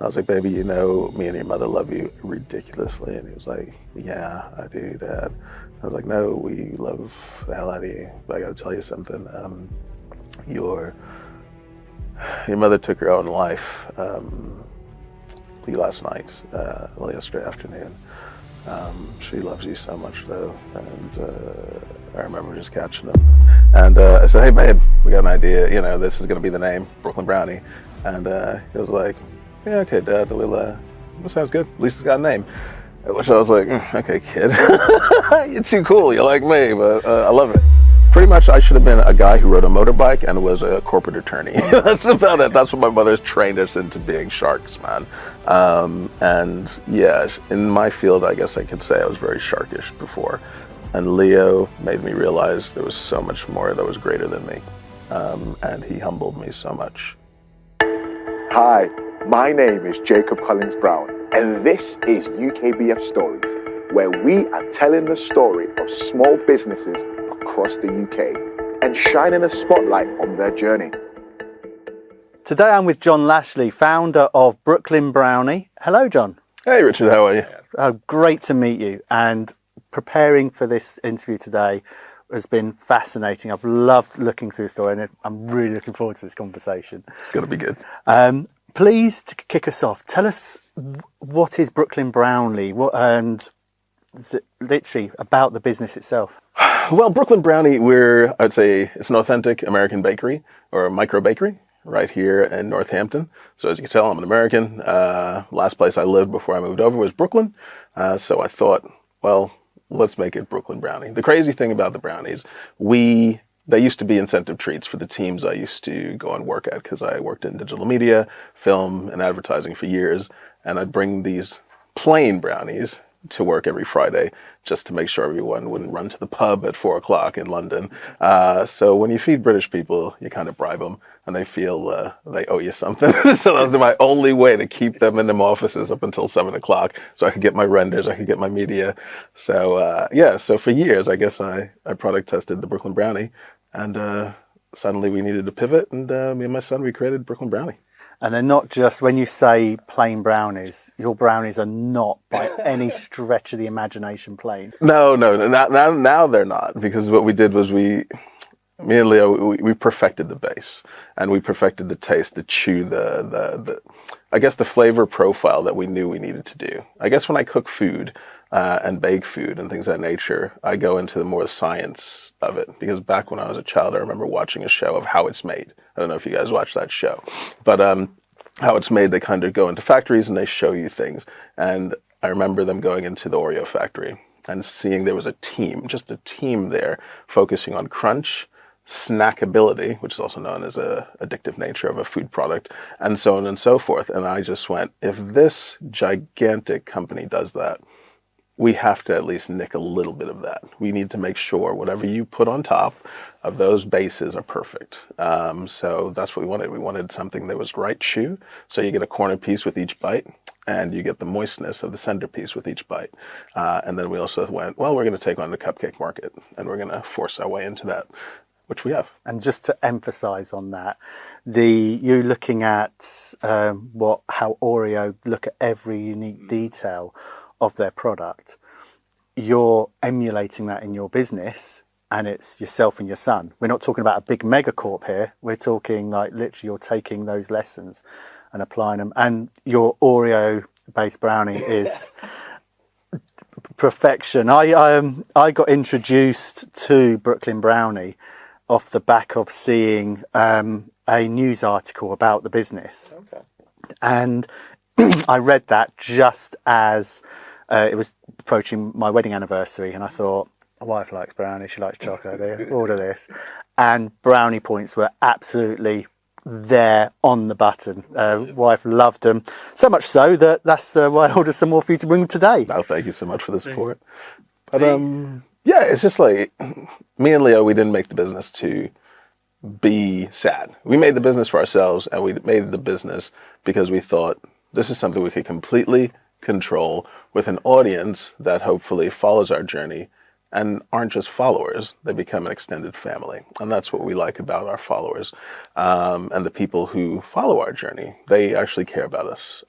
I was like, baby, you know, me and your mother love you ridiculously. And he was like, yeah, I do, Dad. I was like, no, we love the hell out of you. But I got to tell you something. Your mother took her own life last night, yesterday afternoon. She loves you so much, though. And I remember just catching him. And I said, hey, babe, we got an idea. You know, this is going to be the name, Brooklyn Brownie. And he was like, yeah, okay, Dad, that sounds good. At least it's got a name. Which I was like, okay, kid, you're too cool. You're like me, but I love it. Pretty much, I should have been a guy who rode a motorbike and was a corporate attorney. That's about it. That's what my mother's trained us into being sharks, man. And yeah, in my field, I guess I could say I was very sharkish before. And Leo made me realize there was so much more that was greater than me. And he humbled me so much. Hi, my name is Jacob Collins Brown, and this is UKBF Stories, where we are telling the story of small businesses across the UK and shining a spotlight on their journey. Today I'm with John Lashley, founder of Brooklyn Brownie. Hello, John. Hey, Richard, how are you? Great to meet you. And preparing for this interview today has been fascinating. I've loved looking through the story, and I'm really looking forward to this conversation. It's going to be good. Please, to kick us off, tell us what is Brooklyn Brownie and literally about the business itself. Well, Brooklyn Brownie, I'd say it's an authentic American bakery or a micro bakery right here in Northampton. So as you can tell, I'm an American. Last place I lived before I moved over was Brooklyn. So I thought, well, let's make it Brooklyn Brownie. The crazy thing about the brownies, they used to be incentive treats for the teams I used to go and work at, because I worked in digital media, film, and advertising for years. And I'd bring these plain brownies to work every Friday just to make sure everyone wouldn't run to the pub at 4 o'clock in London. So when you feed British people, you kind of bribe them and they feel they owe you something. So that was my only way to keep them in them offices up until 7 o'clock so I could get my renders, I could get my media. So so for years, I guess I product tested the Brooklyn Brownie, and suddenly we needed to pivot, and me and my son, we created Brooklyn Brownie. And they're not just, when you say plain brownies, your brownies are not by any stretch of the imagination plain. No, now they're not, because what we did was me and Leo, we perfected the base, and we perfected the taste, the chew, I guess the flavor profile that we knew we needed to do. I guess when I cook food and bake food and things of that nature, I go into the more science of it, because back when I was a child, I remember watching a show of how it's made. I don't know if you guys watch that show, but how it's made, they kind of go into factories and they show you things. And I remember them going into the Oreo factory and seeing there was a team there focusing on crunch, snackability, which is also known as a addictive nature of a food product, and so on and so forth. And I just went, if this gigantic company does that, we have to at least nick a little bit of that. We need to make sure whatever you put on top of those bases are perfect. So that's what we wanted. We wanted something that was right chew. So you get a corner piece with each bite, and you get the moistness of the centerpiece with each bite. And then we also went, well, we're going to take on the cupcake market, and we're going to force our way into that, which we have. And just to emphasize on that, you looking at how Oreo look at every unique detail of their product, you're emulating that in your business, and it's yourself and your son. We're not talking about a big megacorp here. We're talking like literally you're taking those lessons and applying them. And your Oreo-based brownie is perfection. I got introduced to Brooklyn Brownie off the back of seeing a news article about the business. Okay. And I read that just as it was approaching my wedding anniversary, and I thought, my wife likes brownie, she likes chocolate, order this. And brownie points were absolutely there on the button. Wife loved them, so much so that's why I ordered some more for you to bring today. Oh, thank you so much for the support. But it's just like, me and Leo, we didn't make the business to be sad. We made the business for ourselves, and we made the business because we thought this is something we could completely control with an audience that hopefully follows our journey and aren't just followers, they become an extended family. And that's what we like about our followers. And the people who follow our journey, they actually care about us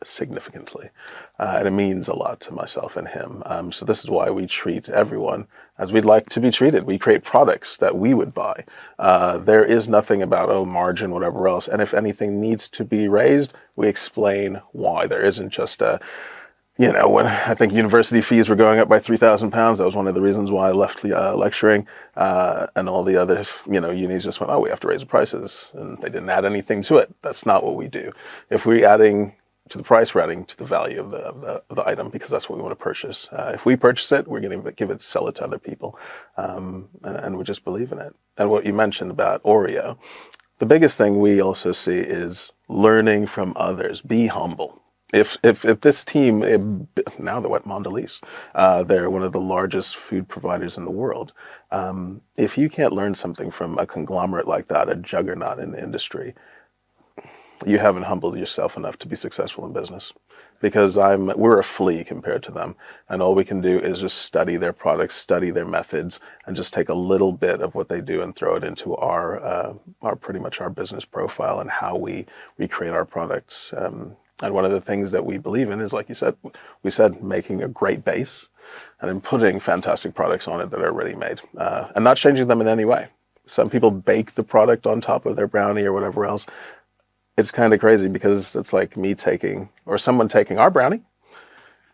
significantly. And it means a lot to myself and him. So this is why we treat everyone as we'd like to be treated. We create products that we would buy. There is nothing about, oh, margin, whatever else. And if anything needs to be raised, we explain why. There isn't just a, when I think university fees were going up by £3,000, that was one of the reasons why I left lecturing. And all the other, unis just went, oh, we have to raise the prices. And they didn't add anything to it. That's not what we do. If we're adding to the price, we're adding to the value of the item, because that's what we want to purchase. If we purchase it, we're going to sell it to other people. And we just believe in it. And what you mentioned about Oreo, the biggest thing we also see is learning from others. Be humble. If this team, now they're at Mondelez, they're one of the largest food providers in the world. If you can't learn something from a conglomerate like that, a juggernaut in the industry, you haven't humbled yourself enough to be successful in business. Because we're a flea compared to them, and all we can do is just study their products, study their methods, and just take a little bit of what they do and throw it into our pretty much our business profile and how we create our products. And one of the things that we believe in is, like you said, we said making a great base and then putting fantastic products on it that are already made, and not changing them in any way. Some people bake the product on top of their brownie or whatever else. It's kind of crazy, because it's like someone taking our brownie,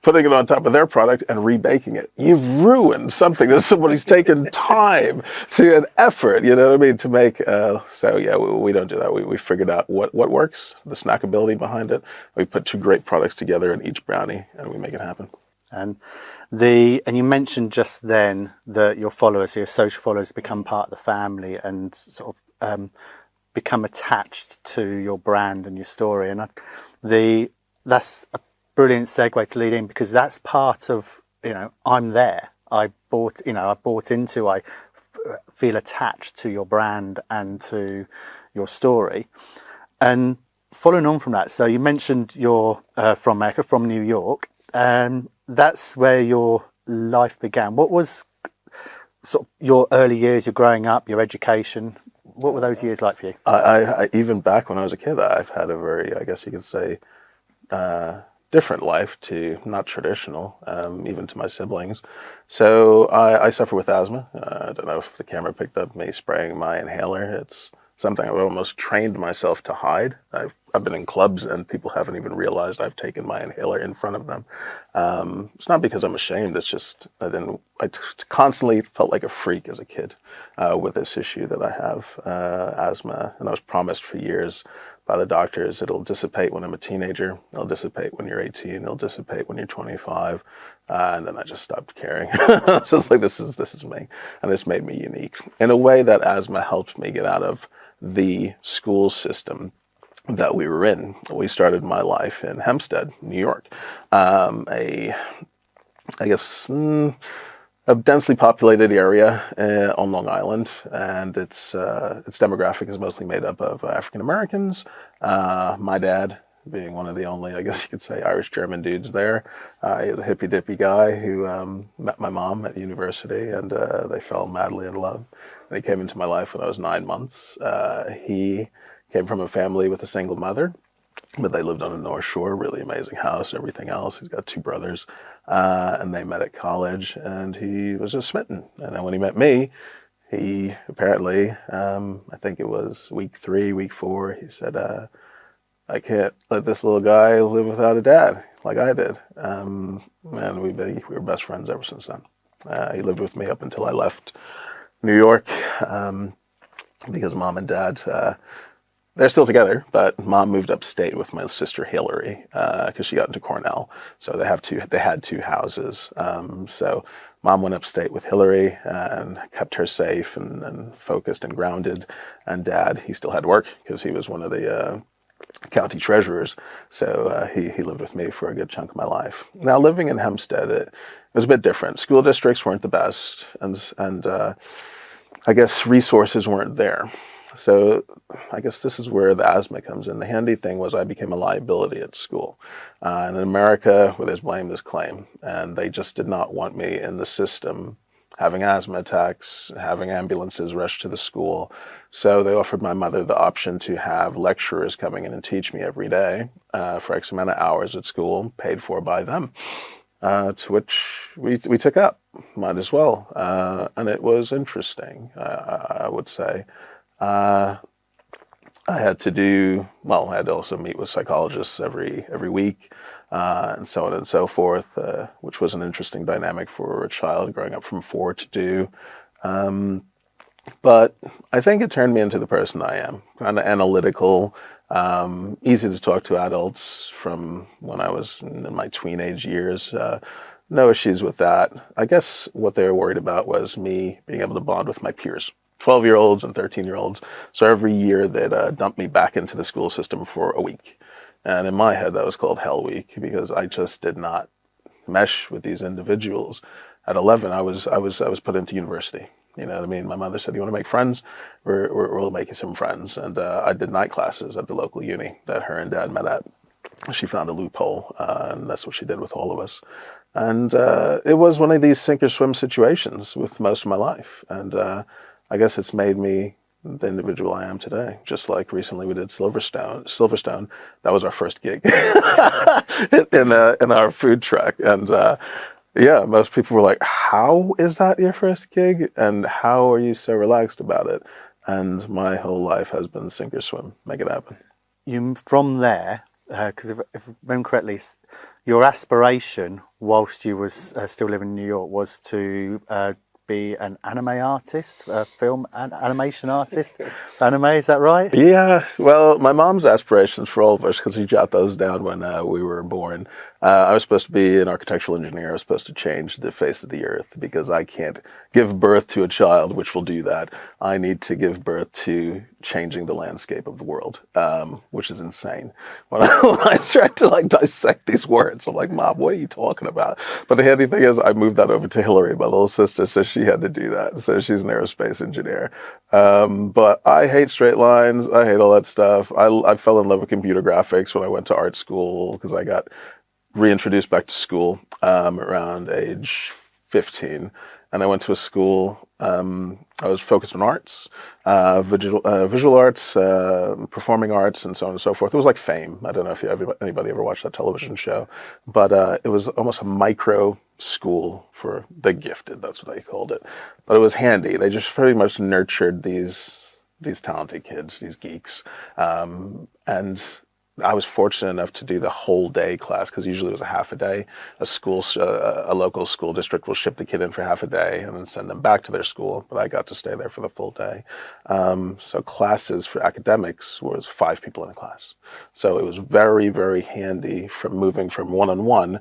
putting it on top of their product and rebaking it. You've ruined something that somebody's taken time to an effort, you know what I mean, to make. So yeah, we don't do that. We figured out what works, the snackability behind it. We put two great products together in each brownie, and we make it happen. And you mentioned just then that your followers, your social followers, become part of the family and sort of become attached to your brand and your story. And that's a brilliant segue to lead in, because that's part of, I'm there. I bought into, I feel attached to your brand and to your story. And following on from that, so you mentioned you're from America, from New York, and that's where your life began. What was sort of your early years, your growing up, your education? What were those years like for you? I even back when I was a kid, I've had a very, I guess you could say, different life, to not traditional, even to my siblings. So I suffer with asthma. I don't know if the camera picked up me spraying my inhaler. It's something I've almost trained myself to hide. I've been in clubs and people haven't even realized I've taken my inhaler in front of them. It's not because I'm ashamed. It's just I constantly felt like a freak as a kid with this issue that I have, asthma. And I was promised for years by the doctors, it'll dissipate when I'm a teenager. It'll dissipate when you're 18. It'll dissipate when you're 25. And then I just stopped caring. It's just like, this is me. And this made me unique. In a way, that asthma helped me get out of the school system that we were in. We started my life in Hempstead, New York, a densely populated area on Long Island, and its demographic is mostly made up of African Americans. My dad being one of the only, I guess you could say, Irish German dudes there. He was a hippy dippy guy who met my mom at university, and they fell madly in love. And he came into my life when I was 9 months. He came from a family with a single mother, but they lived on the North Shore, really amazing house, everything else. He's got two brothers, and they met at college, and he was just smitten. And then when he met me, he apparently, I think it was week 3, week 4, he said, I can't let this little guy live without a dad like I did. And we were best friends ever since then. He lived with me up until I left New York, because mom and dad, they're still together, but mom moved upstate with my sister Hillary, because she got into Cornell. So they had two houses. So mom went upstate with Hillary and kept her safe and focused and grounded. And dad, he still had work because he was one of the county treasurers. So he lived with me for a good chunk of my life. Now, living in Hempstead, it was a bit different. School districts weren't the best, and I guess resources weren't there. So I guess this is where the asthma comes in. The handy thing was I became a liability at school. And in America, where there's blame, there's claim. And they just did not want me in the system having asthma attacks, having ambulances rush to the school. So they offered my mother the option to have lecturers coming in and teach me every day for X amount of hours at school, paid for by them. To which we took up, might as well. And it was interesting, I would say. I had to also meet with psychologists every week, and so on and so forth, which was an interesting dynamic for a child growing up from 4 to do. But I think it turned me into the person I am, kind of analytical, easy to talk to adults from when I was in my teenage years. No issues with that. I guess what they were worried about was me being able to bond with my peers, 12-year-olds and 13-year-olds. So every year they'd dump me back into the school system for a week. And in my head, that was called Hell Week because I just did not mesh with these individuals. At 11, I was put into university. You know what I mean? My mother said, "You want to make friends? We'll make you some friends." And I did night classes at the local uni that her and dad met at. She found a loophole, and that's what she did with all of us. And it was one of these sink or swim situations with most of my life. And I guess it's made me the individual I am today. Just like recently we did Silverstone. That was our first gig in our food truck. And yeah, most people were like, "How is that your first gig? And how are you so relaxed about it?" And my whole life has been sink or swim, make it happen. You from there, because if I remember correctly, your aspiration whilst you was still living in New York was to be an anime artist, a film and animation artist. Anime, is that right? Yeah, well, my mom's aspirations for all of us, because we jot those down when we were born. I was supposed to be an architectural engineer. I was supposed to change the face of the earth because I can't give birth to a child, which will do that. I need to give birth to changing the landscape of the world, which is insane. When I start to like dissect these words, I'm like, "Mom, what are you talking about?" But the handy thing is I moved that over to Hillary, my little sister, so she had to do that. So she's an aerospace engineer. But I hate straight lines. I hate all that stuff. I fell in love with computer graphics when I went to art school because I got reintroduced back to school around age 15. And I went to a school, I was focused on arts, visual arts, performing arts, and so on and so forth. It was like Fame. I don't know if anybody ever watched that television show, but it was almost a micro school for the gifted. That's what they called it. But it was handy. They just pretty much nurtured these talented kids, these geeks. And I was fortunate enough to do the whole day class because usually it was a half a day. A local school district will ship the kid in for half a day and then send them back to their school. But I got to stay there for the full day. So classes for academics was 5 people in a class. So it was very, very handy from moving from one-on-one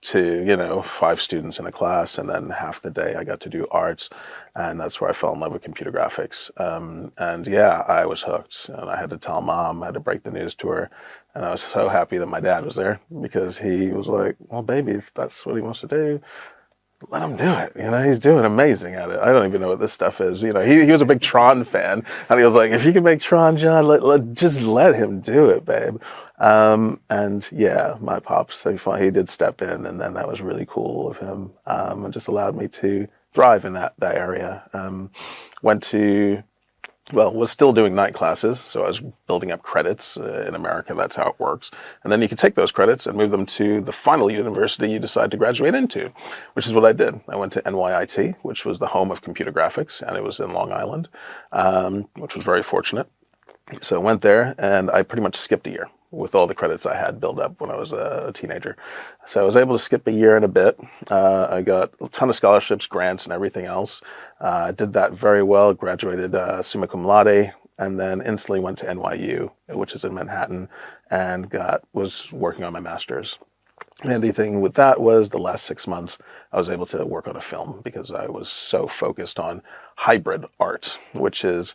to 5 students in a class, and then half the day I got to do arts, and that's where I fell in love with computer graphics. And yeah, I was hooked, and I had to tell Mom, I had to break the news to her, and I was so happy that my dad was there because he was like, "Well, baby, if that's what he wants to do, let him do it." He's doing amazing at it. I don't even know what this stuff is. He was a big Tron fan, and he was like, "If you can make Tron, John, just let him do it, babe." And yeah, my pops, he did step in, and then that was really cool of him, and just allowed me to thrive in that area. Was still doing night classes, so I was building up credits. In America, that's how it works. And then you can take those credits and move them to the final university you decide to graduate into, which is what I did. I went to NYIT, which was the home of computer graphics, and it was in Long Island, which was very fortunate. So I went there, and I pretty much skipped a year with all the credits I had built up when I was a teenager. So I was able to skip a year and a bit. I got a ton of scholarships, grants, and everything else. I did that very well, graduated summa cum laude, and then instantly went to NYU, which is in Manhattan, and was working on my master's. Handy thing with that was the last 6 months, I was able to work on a film because I was so focused on hybrid art, which is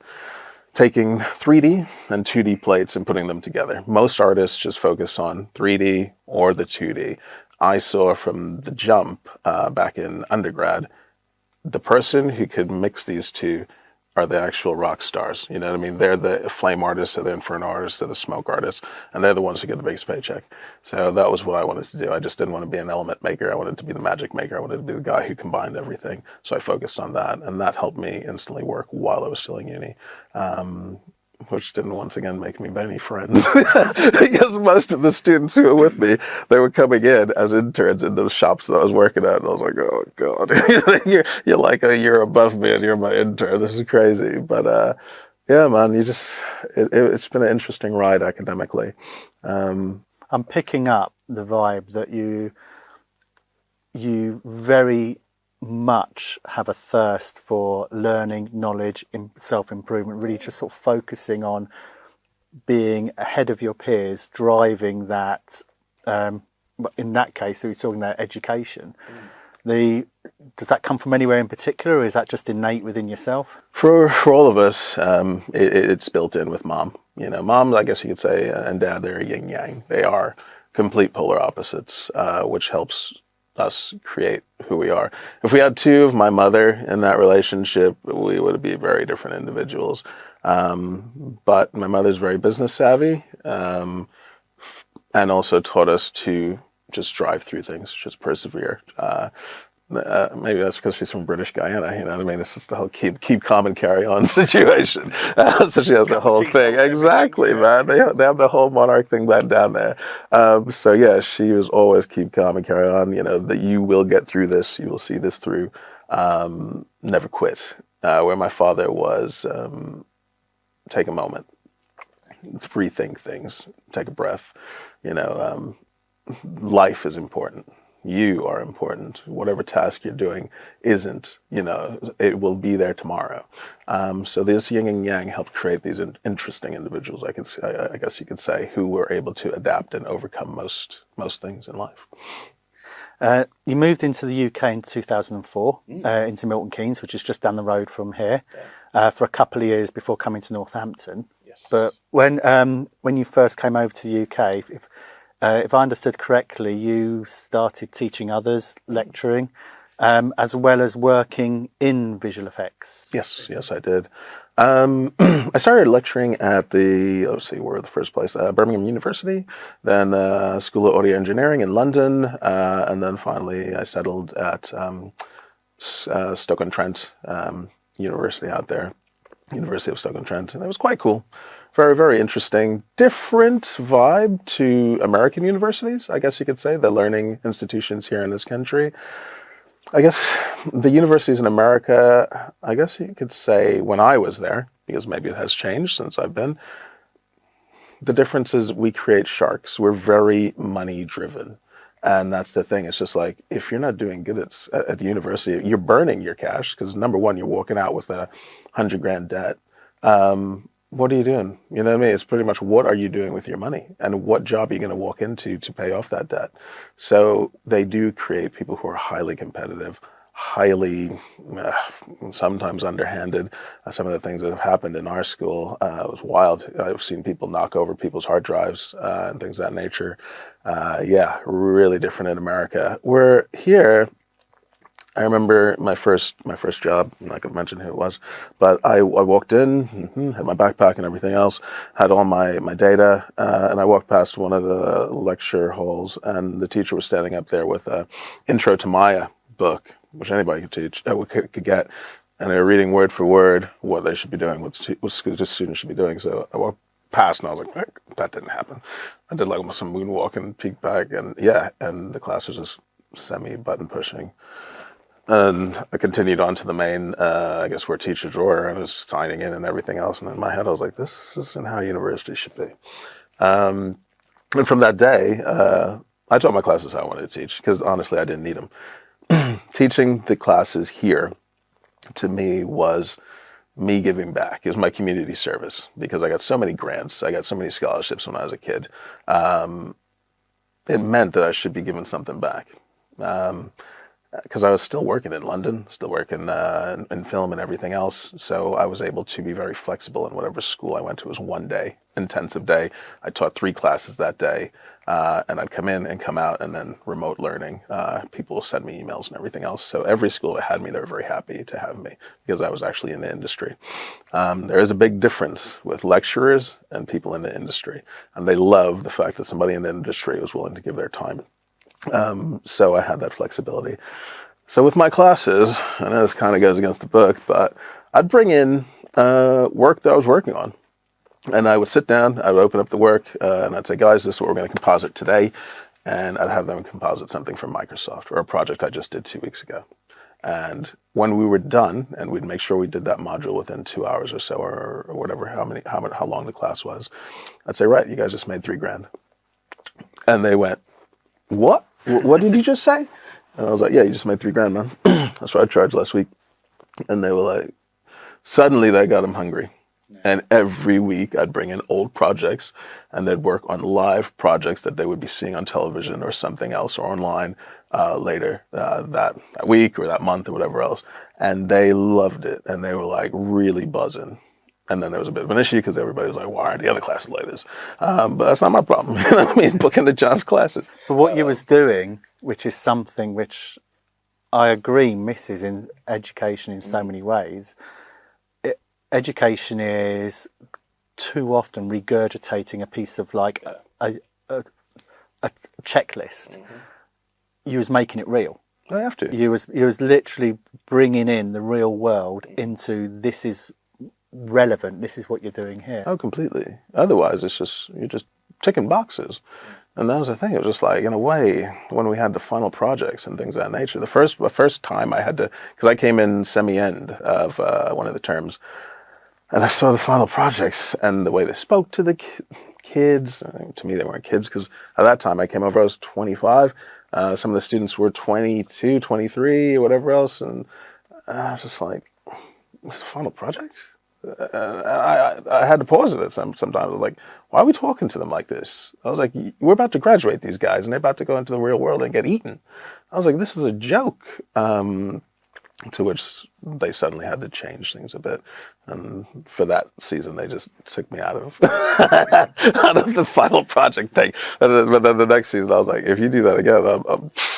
taking 3D and 2D plates and putting them together. Most artists just focus on 3D or the 2D. I saw from the jump back in undergrad, the person who could mix these two are the actual rock stars. You know what I mean? They're the flame artists, they're the inferno artists, they're the smoke artists, and they're the ones who get the biggest paycheck. So that was what I wanted to do. I just didn't want to be an element maker. I wanted to be the magic maker. I wanted to be the guy who combined everything. So I focused on that, and that helped me instantly work while I was still in uni. Which didn't once again make me many friends because most of the students who were with me, they were coming in as interns in those shops that I was working at, and I was like, oh god, you're like a year above me and you're my intern. This is crazy. But yeah, man, it's been an interesting ride academically. I'm picking up the vibe that you very much have a thirst for learning, knowledge, self-improvement, really just sort of focusing on being ahead of your peers, driving that, in that case, so we're talking about education. Does that come from anywhere in particular, or is that just innate within yourself? For all of us, it's built in with mom. You know, mom, I guess you could say, and dad, they're yin yang. They are complete polar opposites, which helps us create who we are. If we had two of my mother in that relationship, we would be very different individuals. But my mother's very business savvy, and also taught us to just drive through things, just persevere. Maybe that's because she's from British Guyana, you know what I mean? It's just the whole keep calm and carry on situation. So she has the whole thing. Exactly, man. They have the whole monarch thing back down there. So yeah, she was always keep calm and carry on, you know, that you will get through this, you will see this through, never quit. Where my father was, take a moment, rethink things, take a breath, you know, life is important. You are important. Whatever task you're doing isn't, you know, it will be there tomorrow. So this yin and yang helped create these interesting individuals, I guess you could say, who were able to adapt and overcome most things in life. You moved into the UK in 2004, into Milton Keynes, which is just down the road from here, for a couple of years before coming to Northampton. Yes. But when you first came over to the UK, if I understood correctly, you started teaching others, lecturing, as well as working in visual effects. Yes, I did. I started lecturing at let's see, where the first place? Birmingham University, then School of Audio Engineering in London, and then finally I settled at Stoke-on-Trent University out there, University of Stoke-on-Trent, and it was quite cool. Very, very interesting. Different vibe to American universities, I guess you could say, the learning institutions here in this country. I guess the universities in America, I guess you could say when I was there, because maybe it has changed since I've been, the difference is we create sharks. We're very money driven. And that's the thing. It's just like, if you're not doing good at the university, you're burning your cash because number one, you're walking out with a $100,000 debt. What are you doing? You know what I mean? It's pretty much what are you doing with your money and what job are you going to walk into to pay off that debt? So they do create people who are highly competitive, highly, sometimes underhanded. Some of the things that have happened in our school was wild. I've seen people knock over people's hard drives and things of that nature. Yeah, really different in America. We're here. I remember my first job. I'm not going to mention who it was, but I walked in, had my backpack and everything else, had all my data, and I walked past one of the lecture halls, and the teacher was standing up there with a Intro to Maya book, which anybody could get, and they were reading word for word what they should be doing, what the students should be doing. So I walked past, and I was like, that didn't happen. I did like almost some moonwalk and peeked back, and yeah, and the class was just semi-button pushing. And I continued on to the main, I guess, where teachers were. I was signing in and everything else. And in my head, I was like, this isn't how university should be. And from that day, I taught my classes how I wanted to teach because honestly, I didn't need them. Teaching the classes here, to me, was me giving back. It was my community service because I got so many grants. I got so many scholarships when I was a kid. It meant that I should be giving something back. because I was still working in London, still working in film and everything else. So I was able to be very flexible in whatever school I went to. It was one day, intensive day. I taught 3 classes that day, and I'd come in and come out, and then remote learning. People send me emails and everything else. So every school that had me, they were very happy to have me because I was actually in the industry. There is a big difference with lecturers and people in the industry, and they love the fact that somebody in the industry was willing to give their time. So I had that flexibility. So with my classes, I know this kind of goes against the book, but I'd bring in work that I was working on. And I would sit down, I would open up the work, and I'd say, guys, this is what we're going to composite today. And I'd have them composite something from Microsoft or a project I just did 2 weeks ago. And when we were done, and we'd make sure we did that module within 2 hours or so, or whatever, how long the class was, I'd say, right, you guys just made $3,000. And they went, what? What did you just say? And I was like, yeah, you just made $3,000, man. That's what I charged last week. And they were like, suddenly they got them hungry. And every week I'd bring in old projects, and they'd work on live projects that they would be seeing on television or something else or online later that week or that month or whatever else. And they loved it, and they were like really buzzing. And then there was a bit of an issue because everybody was like, why aren't the other classes like this? But that's not my problem. You know what I mean? Booking the John's classes. But what you was doing, which is something which I agree misses in education in so many ways, education is too often regurgitating a piece of like a checklist. You was making it real. I have to. You was literally bringing in the real world into this is relevant. This is what you're doing here. Oh, completely. Otherwise, you're just ticking boxes. And that was the thing. It was just like, in a way, when we had the final projects and things of that nature, the first time I had to, because I came in semi-end of one of the terms, and I saw the final projects and the way they spoke to the kids. To me, they weren't kids because at that time I came over, I was 25. Some of the students were 22, 23, or whatever else. And I was just like, this is the final project? I had to pause it sometimes. I was like, why are we talking to them like this? I was like, we're about to graduate these guys and they're about to go into the real world and get eaten. I was like, this is a joke. To which they suddenly had to change things a bit. And for that season, they just took me out of out of the final project thing. But then the next season, I was like, if you do that again,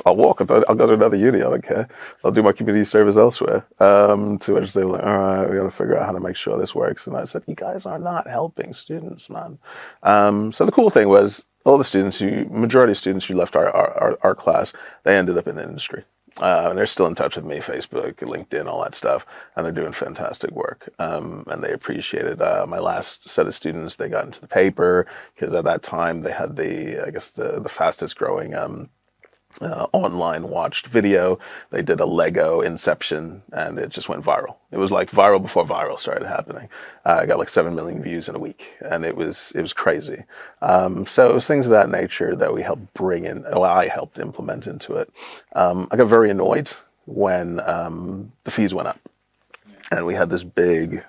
I'll walk. I'll go to another uni. I don't care. I'll do my community service elsewhere. To which they were like, all right, we got to figure out how to make sure this works. And I said, you guys are not helping students, man. So the cool thing was, all the students, majority of students who left our class, they ended up in the industry. And they're still in touch with me, Facebook, LinkedIn, all that stuff, and they're doing fantastic work. And they appreciated my last set of students. They got into the paper because at that time they had the fastest growing online watched video. They did a Lego Inception, and it just went viral. It was like viral before viral started happening. I got like 7 million views in a week, and it was crazy. So it was things of that nature that we helped bring in, I helped implement into it. I got very annoyed when the fees went up. And we had this big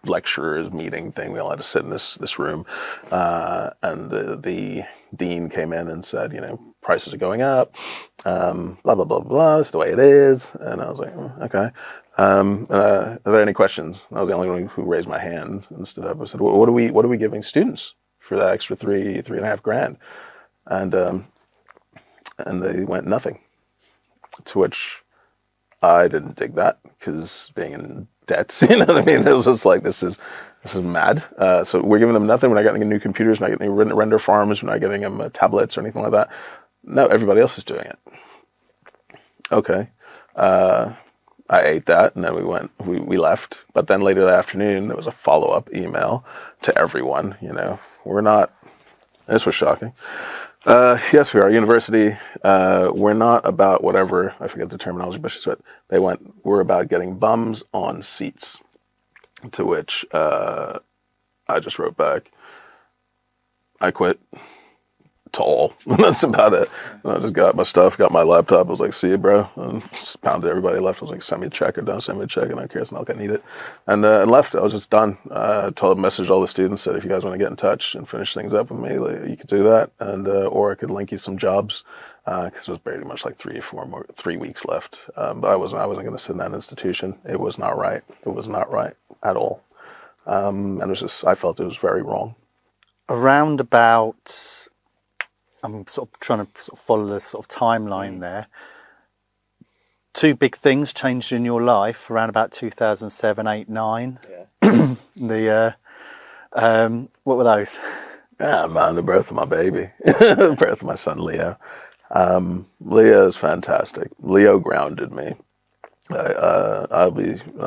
lecturers meeting thing. We all had to sit in this room, and the dean came in and said, prices are going up, blah blah blah blah. It's the way it is. And I was like, okay. Are there any questions? I was the only one who raised my hand and stood up. I said, what are we giving students for that extra $3.5 grand? And they went nothing. To which I didn't dig that, because being in debt, you know what I mean? It was just like, this is mad. So we're giving them nothing. We're not getting them new computers. We're not getting them render farms. We're not getting them tablets or anything like that. No, everybody else is doing it. Okay. I ate that, and then we left. But then later that afternoon, there was a follow-up email to everyone. This was shocking. Yes, we are a university. We're not about whatever, I forget the terminology, but she said we're about getting bums on seats. To which I just wrote back, I quit. tall. That's about it. And I just got my stuff, got my laptop. I was like, see you, bro. And just pounded everybody left. I was like, send me a check or don't send me a check. And I don't care. It's not going to need it. And left. I was just done. Messaged all the students, said, if you guys want to get in touch and finish things up with me, like, you could do that. And or I could link you some jobs. Because it was pretty much like 3 weeks left. But I wasn't going to sit in that institution. It was not right. It was not right at all. And it was just, I felt it was very wrong. Around about, I'm sort of trying to sort of follow the sort of timeline there. Two big things changed in your life around about 2007, 8, 9. Yeah. What were those? Yeah, man, the birth of my baby, the birth of my son, Leo. Leo is fantastic. Leo grounded me. I've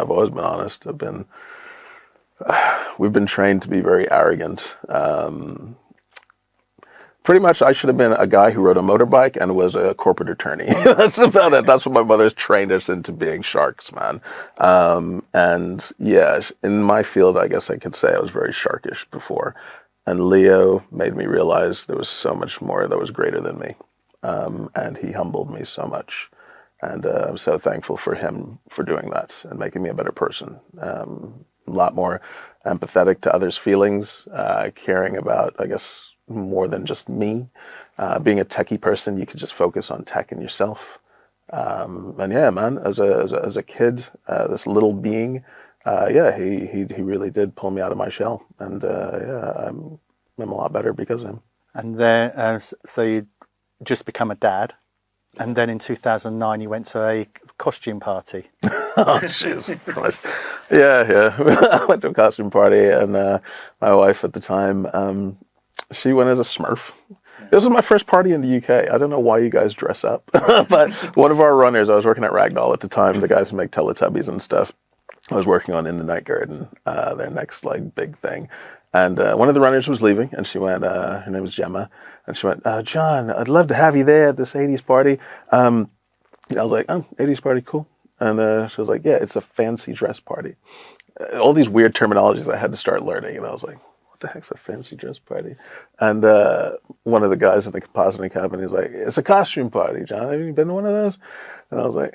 always been honest. We've been trained to be very arrogant. Pretty much, I should have been a guy who rode a motorbike and was a corporate attorney. That's about it. That's what my mother's trained us into being, sharks, man. And yeah, in my field, I guess I could say I was very sharkish before. And Leo made me realize there was so much more that was greater than me. And he humbled me so much. And I'm so thankful for him for doing that and making me a better person. A lot more empathetic to others' feelings, caring about, I guess, more than just me. Being a techie person, you could just focus on tech and yourself. And yeah, man, as a kid, this little being, he really did pull me out of my shell. And I'm a lot better because of him. And then, so you just become a dad. And then in 2009, you went to a costume party. Oh, Jesus Christ. Yeah. I went to a costume party, and my wife at the time, she went as a Smurf. This was my first party in the UK. I don't know why you guys dress up, but one of our runners, I was working at Ragdoll at the time, the guys who make Teletubbies and stuff. I was working on In the Night Garden, their next big thing. And one of the runners was leaving, and she went, her name was Gemma, and she went, John, I'd love to have you there at this 80s party. I was like, 80s party, cool. And she was like, yeah, it's a fancy dress party. All these weird terminologies I had to start learning, and I was like, what the heck's a fancy dress party? And one of the guys in the compositing company was like, it's a costume party, John. Have you been to one of those? And I was like,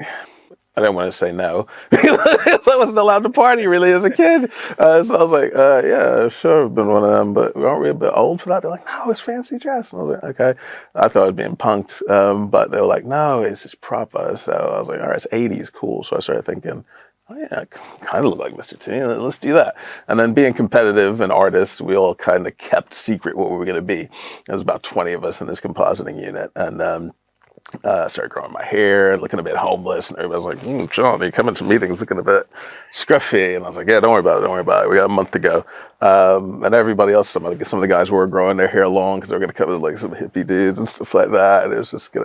I didn't want to say no because I wasn't allowed to party really as a kid. So I was like, yeah, sure, I've been one of them, but aren't we a bit old for that? They're like, no, it's fancy dress. And I was like, okay. I thought I was being punked, but they were like, no, it's just proper. So I was like, all right, it's 80s, cool. So I started thinking, oh yeah, I kind of look like Mr. T. Let's do that. And then being competitive and artists, we all kind of kept secret what we were going to be. There was about 20 of us in this compositing unit. And started growing my hair, looking a bit homeless, and everybody was like, John, you're coming to meetings looking a bit scruffy. And I was like, yeah, don't worry about it. We got a month to go. And everybody else, some of the guys were growing their hair long because they were going to come with like some hippie dudes and stuff like that. And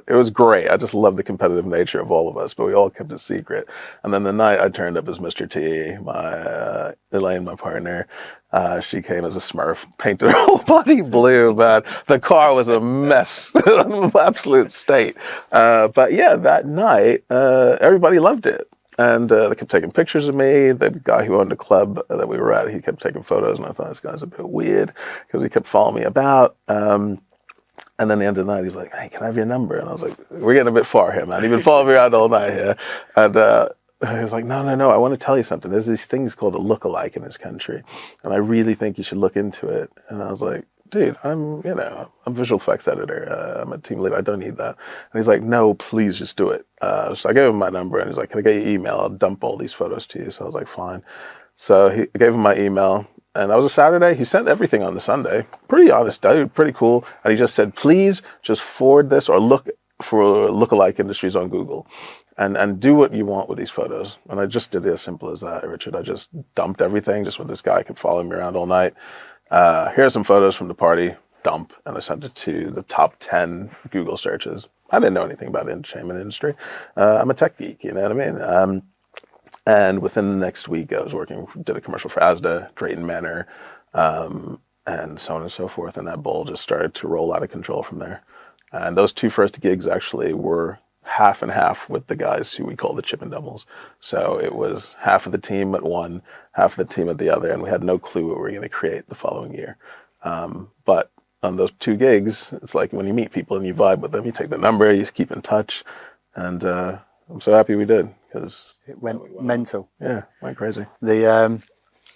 it was great. I just loved the competitive nature of all of us, but we all kept it secret. And then the night I turned up as Mr. T, my Elaine, my partner, she came as a Smurf, painted her whole body blue, man. The car was a mess, absolute state. But yeah, that night, everybody loved it. And they kept taking pictures of me. The guy who owned the club that we were at, he kept taking photos, and I thought, this guy's a bit weird because he kept following me about. And then at the end of the night, he's like, hey, can I have your number? And I was like, we're getting a bit far here, man. He's been following me around all night here. And he was like, no, I want to tell you something. There's these things called a lookalike in this country, and I really think you should look into it. And I was like, dude, I'm a visual effects editor. I'm a team leader. I don't need that. And he's like, no, please just do it. So I gave him my number, and he's like, can I get your email? I'll dump all these photos to you. So I was like, fine. So I gave him my email, and that was a Saturday. He sent everything on the Sunday. Pretty honest dude, pretty cool. And he just said, please just forward this or look for lookalike industries on Google. And do what you want with these photos. And I just did it as simple as that, Richard. I just dumped everything just with this guy kept following me around all night. Here are some photos from the party, dump, and I sent it to the top 10 Google searches. I didn't know anything about the entertainment industry. I'm a tech geek, you know what I mean? And within the next week, I was did a commercial for Asda, Drayton Manor, and so on and so forth. And that ball just started to roll out of control from there. And those two first gigs actually were half and half with the guys who we call the Chip and Doubles. So it was half of the team at one, half of the team at the other, and we had no clue what we were going to create the following year. But on those 2 gigs, it's like when you meet people and you vibe with them, you take the number, you keep in touch, and I'm so happy we did, because It went mental. Went crazy.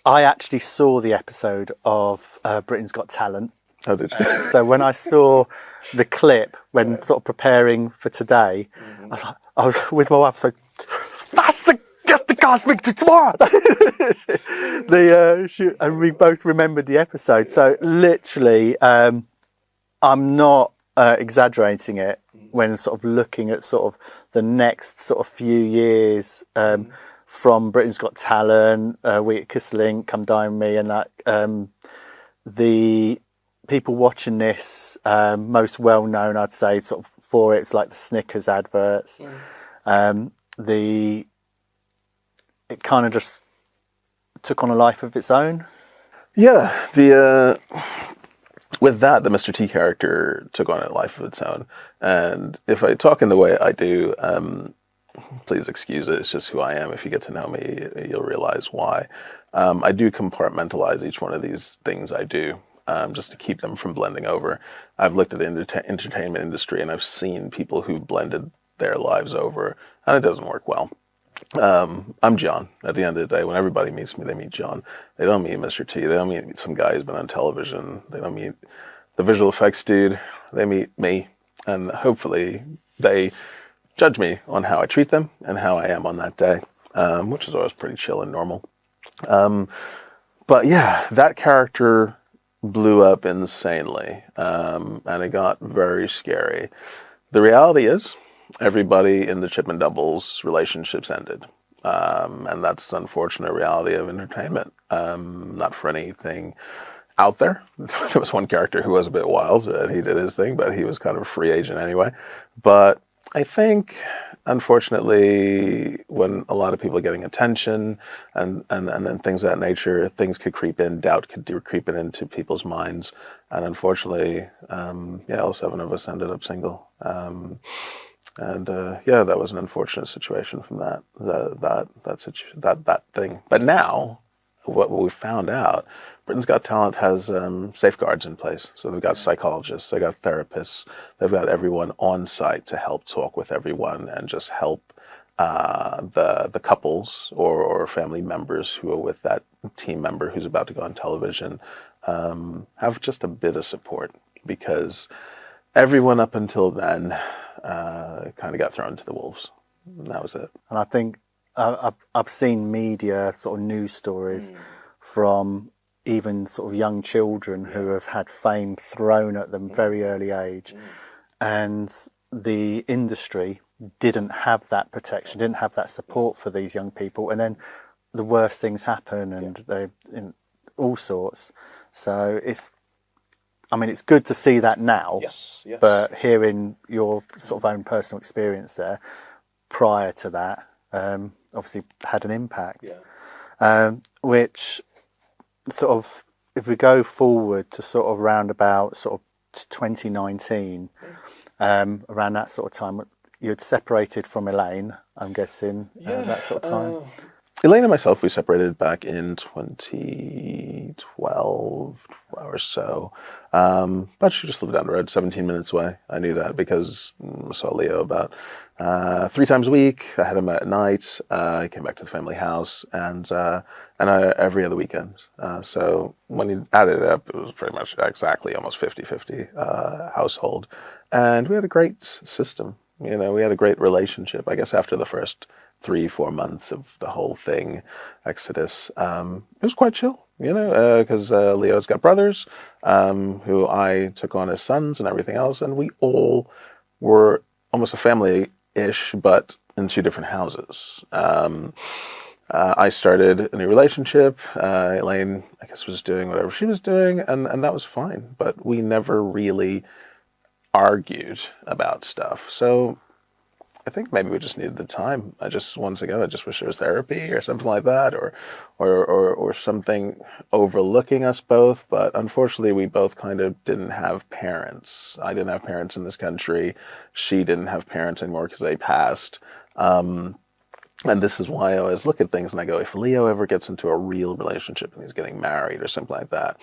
I actually saw the episode of Britain's Got Talent. How did you? So when I saw the clip when sort of preparing for today, I was with my wife. So that's the guy I'm speaking to tomorrow. And we both remembered the episode. So literally, I'm not exaggerating it when sort of looking at sort of the next sort of few years. From Britain's Got Talent, We at Kisslink, Come Dine With Me, and that the people watching this, most well known, I'd say, sort of for it's like the Snickers adverts. It kind of just took on a life of its own. Yeah, with that, the Mr. T character took on a life of its own, and if I talk in the way I do, please excuse it. It's just who I am. If you get to know me, you'll realize why. I do compartmentalize each one of these things I do, just to keep them from blending over. I've looked at the entertainment industry, and I've seen people who've blended their lives over, and it doesn't work well. I'm John. At the end of the day, when everybody meets me, they meet John. They don't meet Mr. T. They don't meet some guy who's been on television. They don't meet the visual effects dude. They meet me, and hopefully they judge me on how I treat them and how I am on that day, which is always pretty chill and normal. But yeah, that character blew up insanely, and it got very scary. The reality is, everybody in the Chip and Doubles relationships ended, and that's the unfortunate reality of entertainment. Not for anything out there. There was one character who was a bit wild, and he did his thing, but he was kind of a free agent anyway. But I think, unfortunately, when a lot of people are getting attention and then things of that nature, things could creep in, doubt could creep into people's minds. And unfortunately, all 7 of us ended up single. That was an unfortunate situation from that thing. But now, what we found out, Britain's Got Talent has safeguards in place. So they've got psychologists, they've got therapists, they've got everyone on site to help talk with everyone and just help the couples or family members who are with that team member who's about to go on television, have just a bit of support, because everyone up until then kind of got thrown to the wolves. And that was it. And I think I've seen media sort of news stories from even sort of young children who have had fame thrown at them very early age, and the industry didn't have that protection, didn't have that support for these young people, and then the worst things happen, and they in all sorts. So it's good to see that now. Yes. But hearing your sort of own personal experience there prior to that, obviously had an impact. Which sort of, if we go forward to sort of round about sort of 2019, around that sort of time, you had separated from Elaine, I'm guessing, that sort of time. Elaine and myself, we separated back in 2012 or so. But she just lived down the road, 17 minutes away. I knew that because I saw Leo about 3 times a week. I had him at night. I came back to the family house, and every other weekend. So when you added it up, it was pretty much exactly almost 50-50 household. And we had a great system. We had a great relationship. I guess after the first 3-4 months of the whole thing, Exodus, it was quite chill, because Leo's got brothers, who I took on as sons and everything else, and we all were almost a family-ish, but in 2 different houses. I started a new relationship. Elaine, I guess, was doing whatever she was doing, and that was fine, but we never really argued about stuff. So I think maybe we just needed the time. Once again, I just wish there was therapy or something like that, or something overlooking us both. But unfortunately, we both kind of didn't have parents. I didn't have parents in this country. She didn't have parents anymore because they passed. And this is why I always look at things and I go, if Leo ever gets into a real relationship and he's getting married or something like that,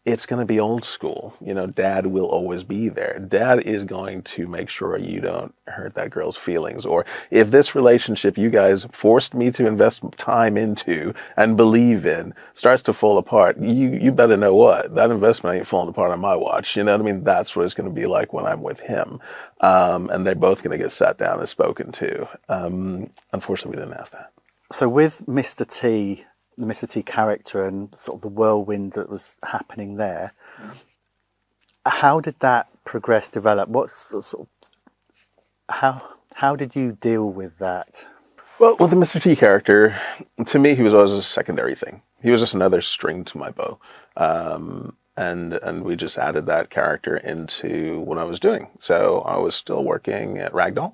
it's going to be old school. You know, dad will always be there. Dad is going to make sure you don't hurt that girl's feelings. Or if this relationship you guys forced me to invest time into and believe in starts to fall apart, you better know what, that investment ain't falling apart on my watch. You know what I mean? That's what it's going to be like when I'm with him. And they're both going to get sat down and spoken to. Unfortunately, we didn't have that. So with Mr. T, the Mr. T character and sort of the whirlwind that was happening there, how did that progress, develop? How did you deal with that? Well, with the Mr. T character, to me, he was always a secondary thing. He was just another string to my bow. And we just added that character into what I was doing. So I was still working at Ragdoll,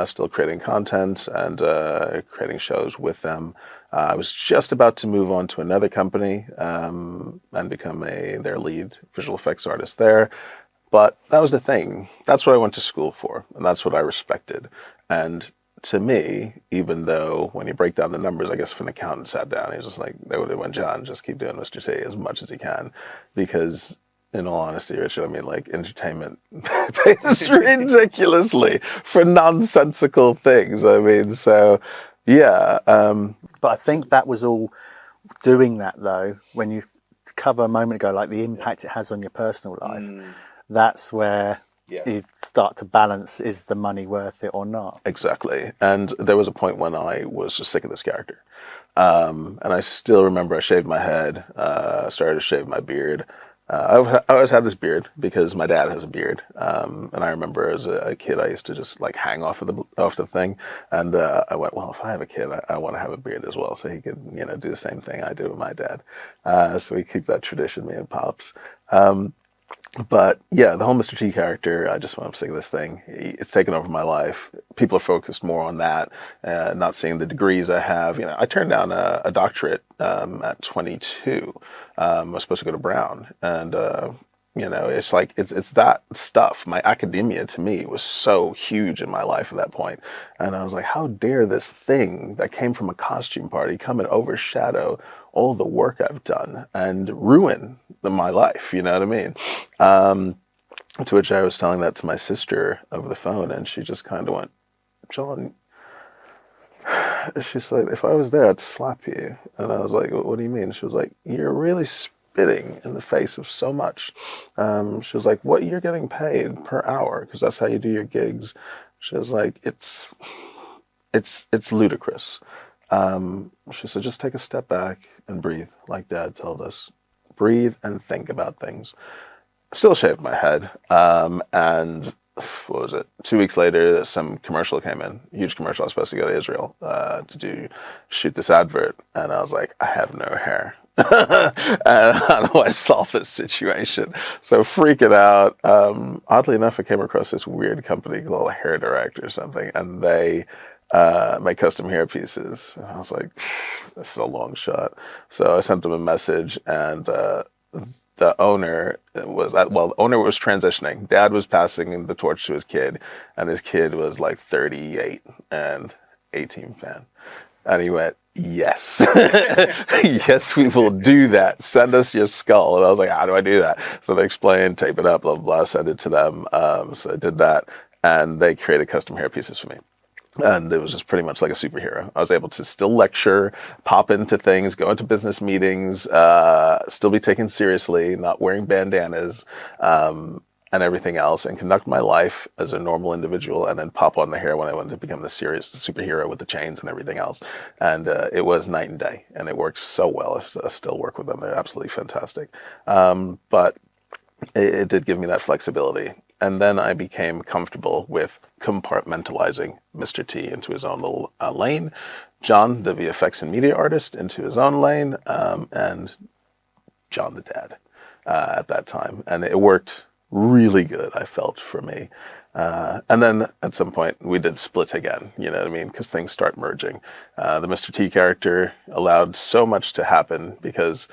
still creating content and creating shows with them. I was just about to move on to another company and become their lead visual effects artist there. But that was the thing. That's what I went to school for, and that's what I respected. And to me, even though when you break down the numbers, I guess if an accountant sat down, he was just like, they would have went, John, just keep doing Mr. T as much as you can. Because in all honesty, Richard, I mean, like, entertainment pays ridiculously for nonsensical things. I mean, so, yeah. But I think that was all doing that, though, when you cover a moment ago, like the impact it has on your personal life, that's where you start to balance, is the money worth it or not? Exactly. And there was a point when I was just sick of this character. And I still remember I shaved my head, started to shave my beard. I always had this beard because my dad has a beard. And I remember as a kid, I used to just like hang off the thing. And I went, well, if I have a kid, I want to have a beard as well. So he could, you know, do the same thing I did with my dad. So we keep that tradition, me and Pops. But yeah, the whole Mr. T character, I just want to say this thing. It's taken over my life. People are focused more on that, not seeing the degrees I have. You know, I turned down a doctorate at 22. I was supposed to go to Brown, and you know, it's like it's that stuff. My academia to me was so huge in my life at that point, and I was like, how dare this thing that came from a costume party come and overshadow all the work I've done and ruin my life, you know what I mean? To which I was telling that to my sister over the phone, and she just kind of went, John, she's like, if I was there, I'd slap you. And I was like, what do you mean? She was like, you're really spitting in the face of so much. She was like, what, you're getting paid per hour? Because that's how you do your gigs. She was like, it's ludicrous. She said, just take a step back and breathe, like Dad told us. Breathe and think about things. Still shaved my head. And what was it? 2 weeks later, some commercial came in. Huge commercial. I was supposed to go to Israel to shoot this advert. And I was like, I have no hair. And how do I solve this situation? So freaking out. Oddly enough, I came across this weird company called Hair Direct or something. And they make custom hair pieces. And I was like, this is a long shot. So I sent them a message, and the owner was transitioning. Dad was passing the torch to his kid, and his kid was like 38 and A-Team fan. And he went, yes, yes, we will do that. Send us your skull. And I was like, how do I do that? So they explained, tape it up, blah, blah, blah, send it to them. So I did that, and they created custom hair pieces for me. And it was just pretty much like a superhero. I was able to still lecture, pop into things, go into business meetings, still be taken seriously, not wearing bandanas, and everything else, and conduct my life as a normal individual, and then pop on the hair when I wanted to become the serious superhero with the chains and everything else. And it was night and day, and it works so well. I still work with them. They're absolutely fantastic. But it did give me that flexibility. And then I became comfortable with compartmentalizing Mr. T into his own little lane, John, the VFX and media artist, into his own lane, and John the dad at that time. And it worked really good, I felt, for me. And then at some point we did split again, you know what I mean? Because things start merging. The Mr. T character allowed so much to happen because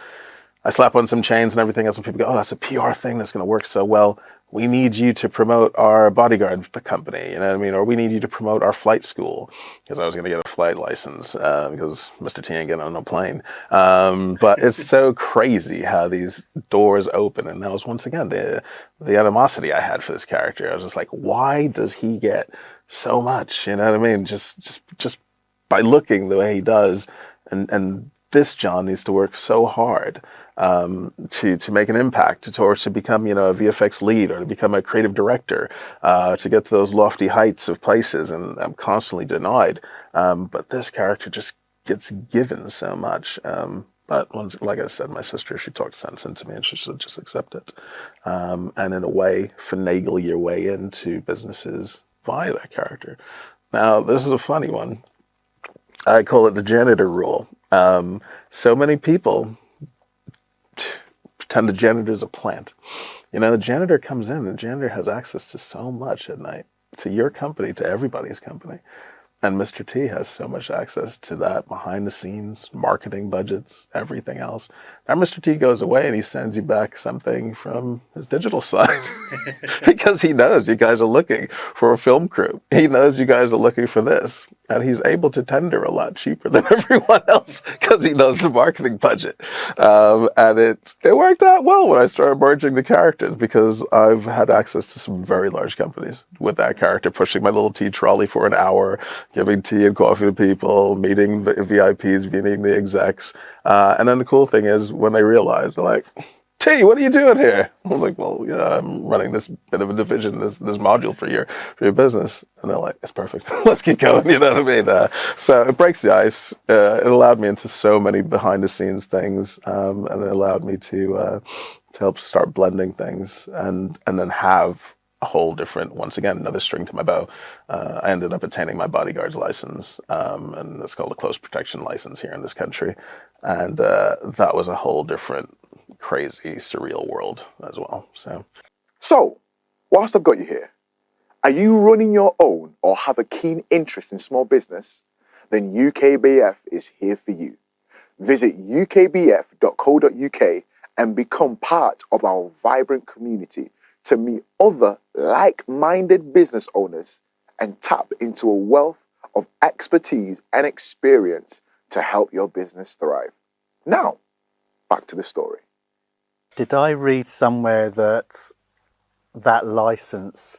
I slap on some chains and everything else, and people go, oh, that's a PR thing that's going to work so well. we need you to promote our bodyguard company, you know what I mean? Or we need you to promote our flight school, because I was going to get a flight license, because Mr. T ain't getting on a plane. But it's so crazy how these doors open. And that was, once again, the animosity I had for this character. I was just like, why does he get so much? You know what I mean? Just by looking the way he does. And this John needs to work so hard to make an impact, or to become, a VFX lead, or to become a creative director, to get to those lofty heights of places. And I'm constantly denied. But this character just gets given so much. But once, like I said, my sister, she talked sense into me, and she said, just accept it. And in a way, finagle your way into businesses via that character. Now, this is a funny one. I call it the janitor rule. So many people pretend the janitor is a plant. The janitor comes in, and the janitor has access to so much at night, to your company, to everybody's company. And Mr. T has so much access to that behind the scenes, marketing budgets, everything else. Now Mr. T goes away and he sends you back something from his digital side because he knows you guys are looking for a film crew. He knows you guys are looking for this. And he's able to tender a lot cheaper than everyone else because he knows the marketing budget. And it worked out well when I started merging the characters, because I've had access to some very large companies with that character, pushing my little tea trolley for an hour, giving tea and coffee to people, meeting the VIPs, meeting the execs. And then the cool thing is, when they realize, they're like, T, what are you doing here? I was like, well, I'm running this bit of a division, this module for your business. And they're like, it's perfect. Let's keep going. You know what I mean? So it breaks the ice. It allowed me into so many behind the scenes things. And it allowed me to help start blending things and then have a whole different, once again, another string to my bow. I ended up attaining my bodyguard's license, and it's called a close protection license here in this country. And that was a whole different, crazy, surreal world as well. So, whilst I've got you here, are you running your own or have a keen interest in small business? Then UKBF is here for you. Visit ukbf.co.uk and become part of our vibrant community to meet other like-minded business owners and tap into a wealth of expertise and experience to help your business thrive. Now, back to the story. Did I read somewhere that license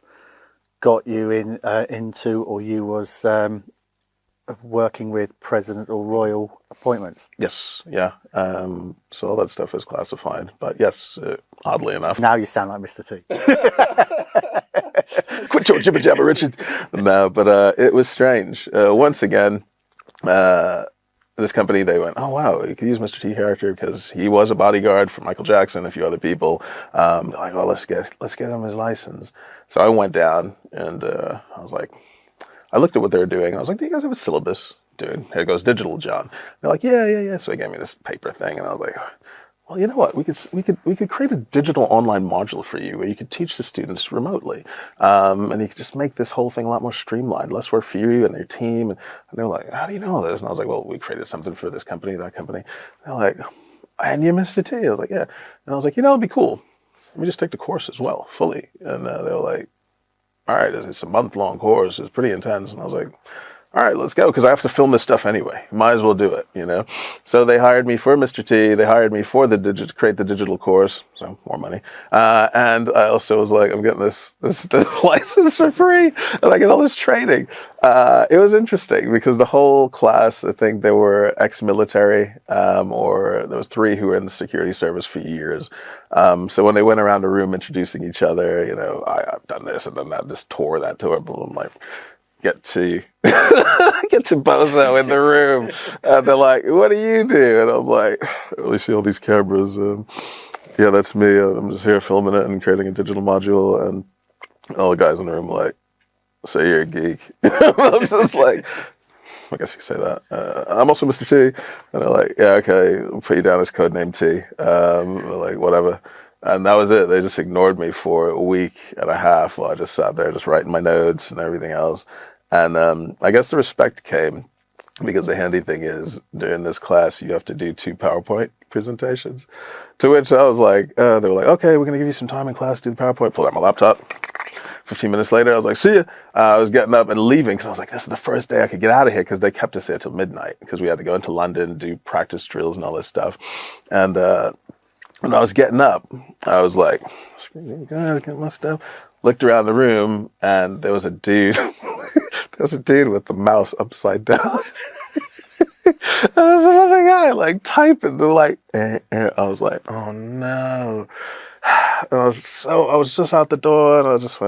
got you into, or you was working with president or royal appointments? Yes, yeah. So all that stuff is classified, but yes, oddly enough. Now you sound like Mr. T. Quit your jibber jabber, Richard. No, but it was strange. Once again, this company, they went, oh wow, you could use Mr. T character because he was a bodyguard for Michael Jackson, a few other people. They're like, well, let's get him his license. So I went down and I was like, I looked at what they were doing. And I was like, do you guys have a syllabus? Dude, here goes digital, John. They're like, yeah. So they gave me this paper thing, and I was like, well, you know what? We could create a digital online module for you where you could teach the students remotely, and you could just make this whole thing a lot more streamlined, less work for you and your team. And they were like, how do you know this? And I was like, well, we created something for this company, that company. And they're like, and you missed it too. I was like, yeah. And I was like, it'd be cool. Let me just take the course as well, fully. And they were like, all right, it's a month-long course. It's pretty intense. And I was like, all right, let's go, because I have to film this stuff anyway. Might as well do it, So they hired me for Mr. T. They hired me for create the digital course, so more money. And I also was like, I'm getting this license for free, and I get all this training. It was interesting because the whole class, I think they were ex-military, or there was 3 who were in the security service for years. So when they went around the room introducing each other, I've done this and done that, this tour, that tour, I'm like, get to Bozo in the room, and they're like, what do you do? And I'm like, I really see all these cameras. Yeah, that's me. I'm just here filming it and creating a digital module. And all the guys in the room are like, so you're a geek. I'm just like, I guess you could say that. I'm also Mr. T. And they're like, yeah, okay, I'll put you down as codename T. Like, whatever. And that was it. They just ignored me for a week and a half while I just sat there just writing my notes and everything else. And I guess the respect came because the handy thing is, during this class, you have to do 2 PowerPoint presentations. To which I was like, they were like, okay, we're going to give you some time in class to do the PowerPoint. Pulled out my laptop. 15 minutes later, I was like, see ya. I was getting up and leaving because I was like, this is the first day I could get out of here, because they kept us there till midnight because we had to go into London, do practice drills and all this stuff. And when I was getting up, I was like, get my stuff. Looked around the room, and there was a dude. There was a dude with the mouse upside down. And there's another guy like typing. They're like, I was like, oh no. I was just out the door, and I just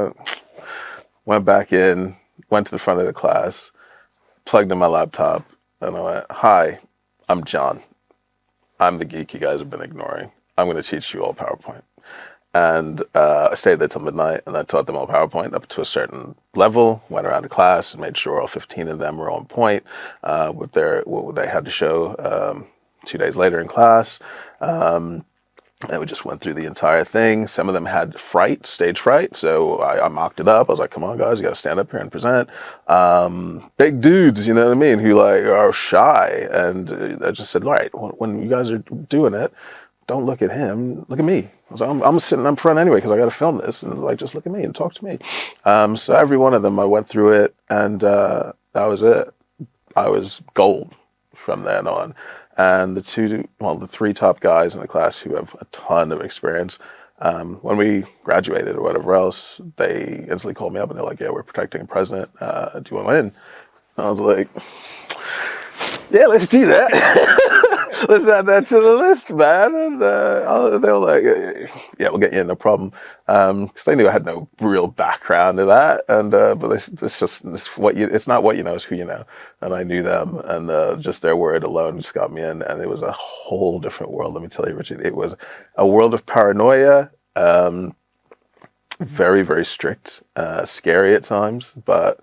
went back in, went to the front of the class, plugged in my laptop, and I went, hi, I'm John. I'm the geek you guys have been ignoring. I'm going to teach you all PowerPoint. And I stayed there till midnight, and I taught them all PowerPoint up to a certain level, went around the class and made sure all 15 of them were on point with what they had to show 2 days later in class. And we just went through the entire thing. Some of them had stage fright. So I mocked it up. I was like, come on, guys, you got to stand up here and present. Big dudes, you know what I mean, who like are shy. And I just said, all right, when you guys are doing it, don't look at him, look at me. I was like, I'm sitting up front anyway because I got to film this. And like, just look at me and talk to me. So every one of them, I went through it, and that was it. I was gold from then on. And the three top guys in the class who have a ton of experience, when we graduated or whatever else, they instantly called me up and they're like, yeah, we're protecting a president. Do you want to win? I was like, yeah, let's do that. Let's add that to the list, man. And they were like, yeah, we'll get you in, no problem. Because they knew I had no real background to that. And but it's not what you know, it's who you know. And I knew them, and just their word alone just got me in. And it was a whole different world, let me tell you, Richard. It was a world of paranoia, very, very strict, scary at times, but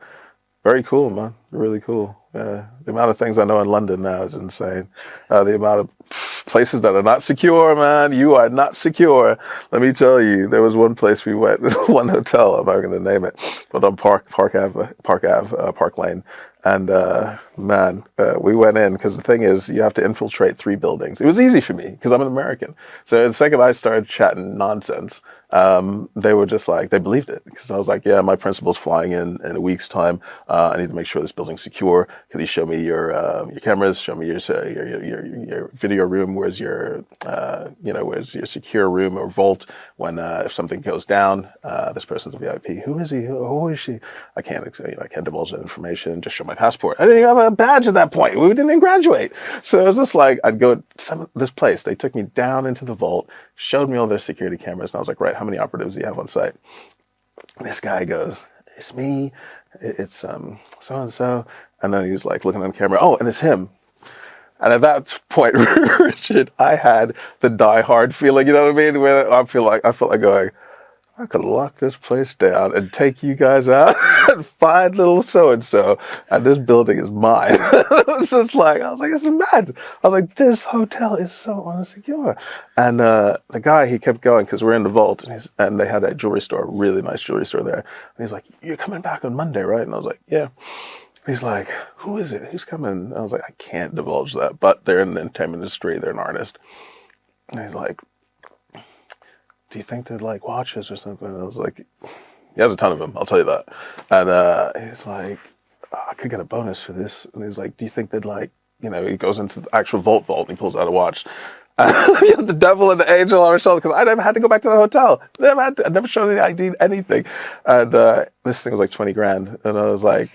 very cool, man. Really cool. The amount of things I know in London now is insane. The amount of places that are not secure, man. You are not secure. Let me tell you, there was one place we went, one hotel, I'm not going to name it, but on Park Lane. And man, we went in because the thing is, you have to infiltrate 3 buildings. It was easy for me because I'm an American. So the second I started chatting nonsense, they were just like, they believed it, because I was like, yeah, my principal's flying in a week's time. I need to make sure this building's secure. Can you show me your cameras? Show me your video room. Where's your secure room or vault? When if something goes down, this person's a VIP. Who is he? Who is she? I can't divulge that information. Just show my passport. I didn't even have a badge at that point. We didn't even graduate. So it was just like, I'd go to this place. They took me down into the vault, showed me all their security cameras, and I was like, right, how many operatives do you have on site? And this guy goes, it's me. It's so-and-so. And then he was like looking on the camera. Oh, and it's him. And at that point, Richard, I had the Die Hard feeling, you know what I mean? Where I felt like going, I could lock this place down and take you guys out and find little so-and-so, and this building is mine. It's just like, I was like, it's mad. I was like, this hotel is so unsecure. And the guy, he kept going because we're in the vault, and they had a jewelry store, a really nice jewelry store there. And he's like, you're coming back on Monday, right? And I was like, yeah. He's like, who is it? Who's coming? I was like, I can't divulge that, but they're in the entertainment industry. They're an artist. And he's like, do you think they'd like watches or something? And I was like, he has a ton of them, I'll tell you that. And he's like, I could get a bonus for this. And he's like, do you think they'd like, he goes into the actual vault and he pulls out a watch. The devil and the angel on our shoulder, because I never had to go back to the hotel. I never showed any ID, anything. And this thing was like 20 grand. And I was like,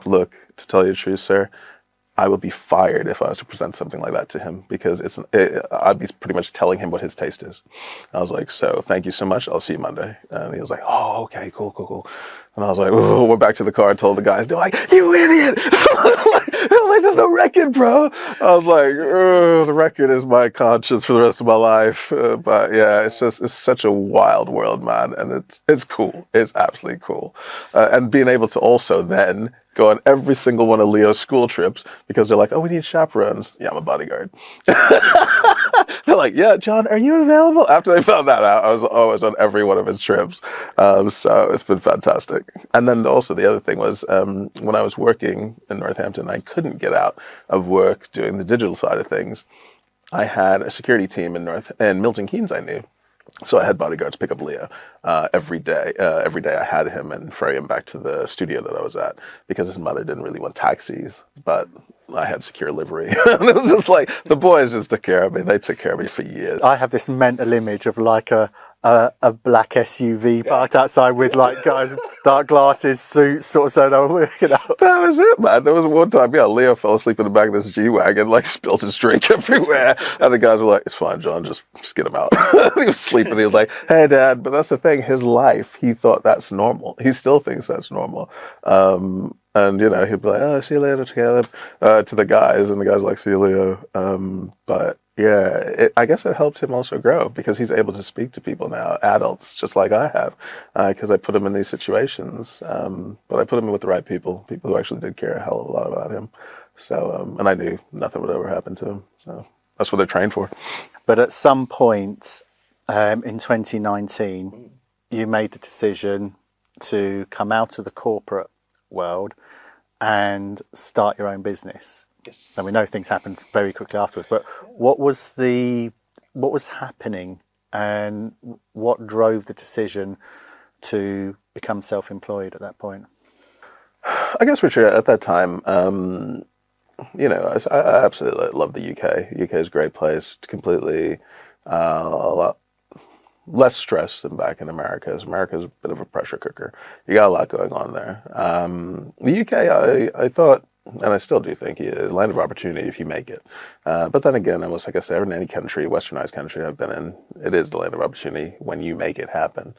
look, to tell you the truth, sir, I would be fired if I was to present something like that to him, because I'd be pretty much telling him what his taste is. I was like, so thank you so much. I'll see you Monday. And he was like, oh, okay, cool. And I was like, oh, went back to the car and told the guys. They're like, you idiot. I'm like, there's no record, bro. I was like, the record is my conscience for the rest of my life. But yeah, it's such a wild world, man. And it's cool. It's absolutely cool. And being able to also then go on every single one of Leo's school trips, because they're like, oh, we need chaperones. Yeah, I'm a bodyguard. They're like, yeah, John, are you available? After they found that out, I was always on every one of his trips. So it's been fantastic. And then also the other thing was, when I was working in Northampton, I couldn't get out of work doing the digital side of things. I had a security team in Milton Keynes I knew. So I had bodyguards pick up Leo every day. Every day I had him and ferry him back to the studio that I was at because his mother didn't really want taxis, but I had secure livery. And it was just like the boys just took care of me. They took care of me for years. I have this mental image of like a black SUV parked outside with like guys with dark glasses, suits, sort of so you know. That was it, man. There was one time, Leo fell asleep in the back of this G-Wagon, like spilled his drink everywhere. And the guys were like, "It's fine, John, just get him out." He was sleeping. He was like, "Hey, Dad," but that's the thing. His life, he thought that's normal. He still thinks that's normal. And, he'd be like, "Oh, see you later, Caleb," to the guys. And the guys were like, "See you, Leo." But yeah, I guess it helped him also grow because he's able to speak to people now, adults, just like I have, because I put him in these situations. But I put him in with the right people who actually did care a hell of a lot about him. So, and I knew nothing would ever happen to him. So that's what they're trained for. But at some point in 2019, you made the decision to come out of the corporate world and start your own business. Yes. And we know things happened very quickly afterwards, but what was happening and what drove the decision to become self-employed at that point? I guess, Richard, at that time, I absolutely love the UK. The UK is a great place. It's completely a lot less stress than back in America. America's a bit of a pressure cooker. You got a lot going on there. The UK, I thought, and I still do think, a land of opportunity if you make it. But then again, almost like I said, in any country, westernized country I've been in, it is the land of opportunity when you make it happen.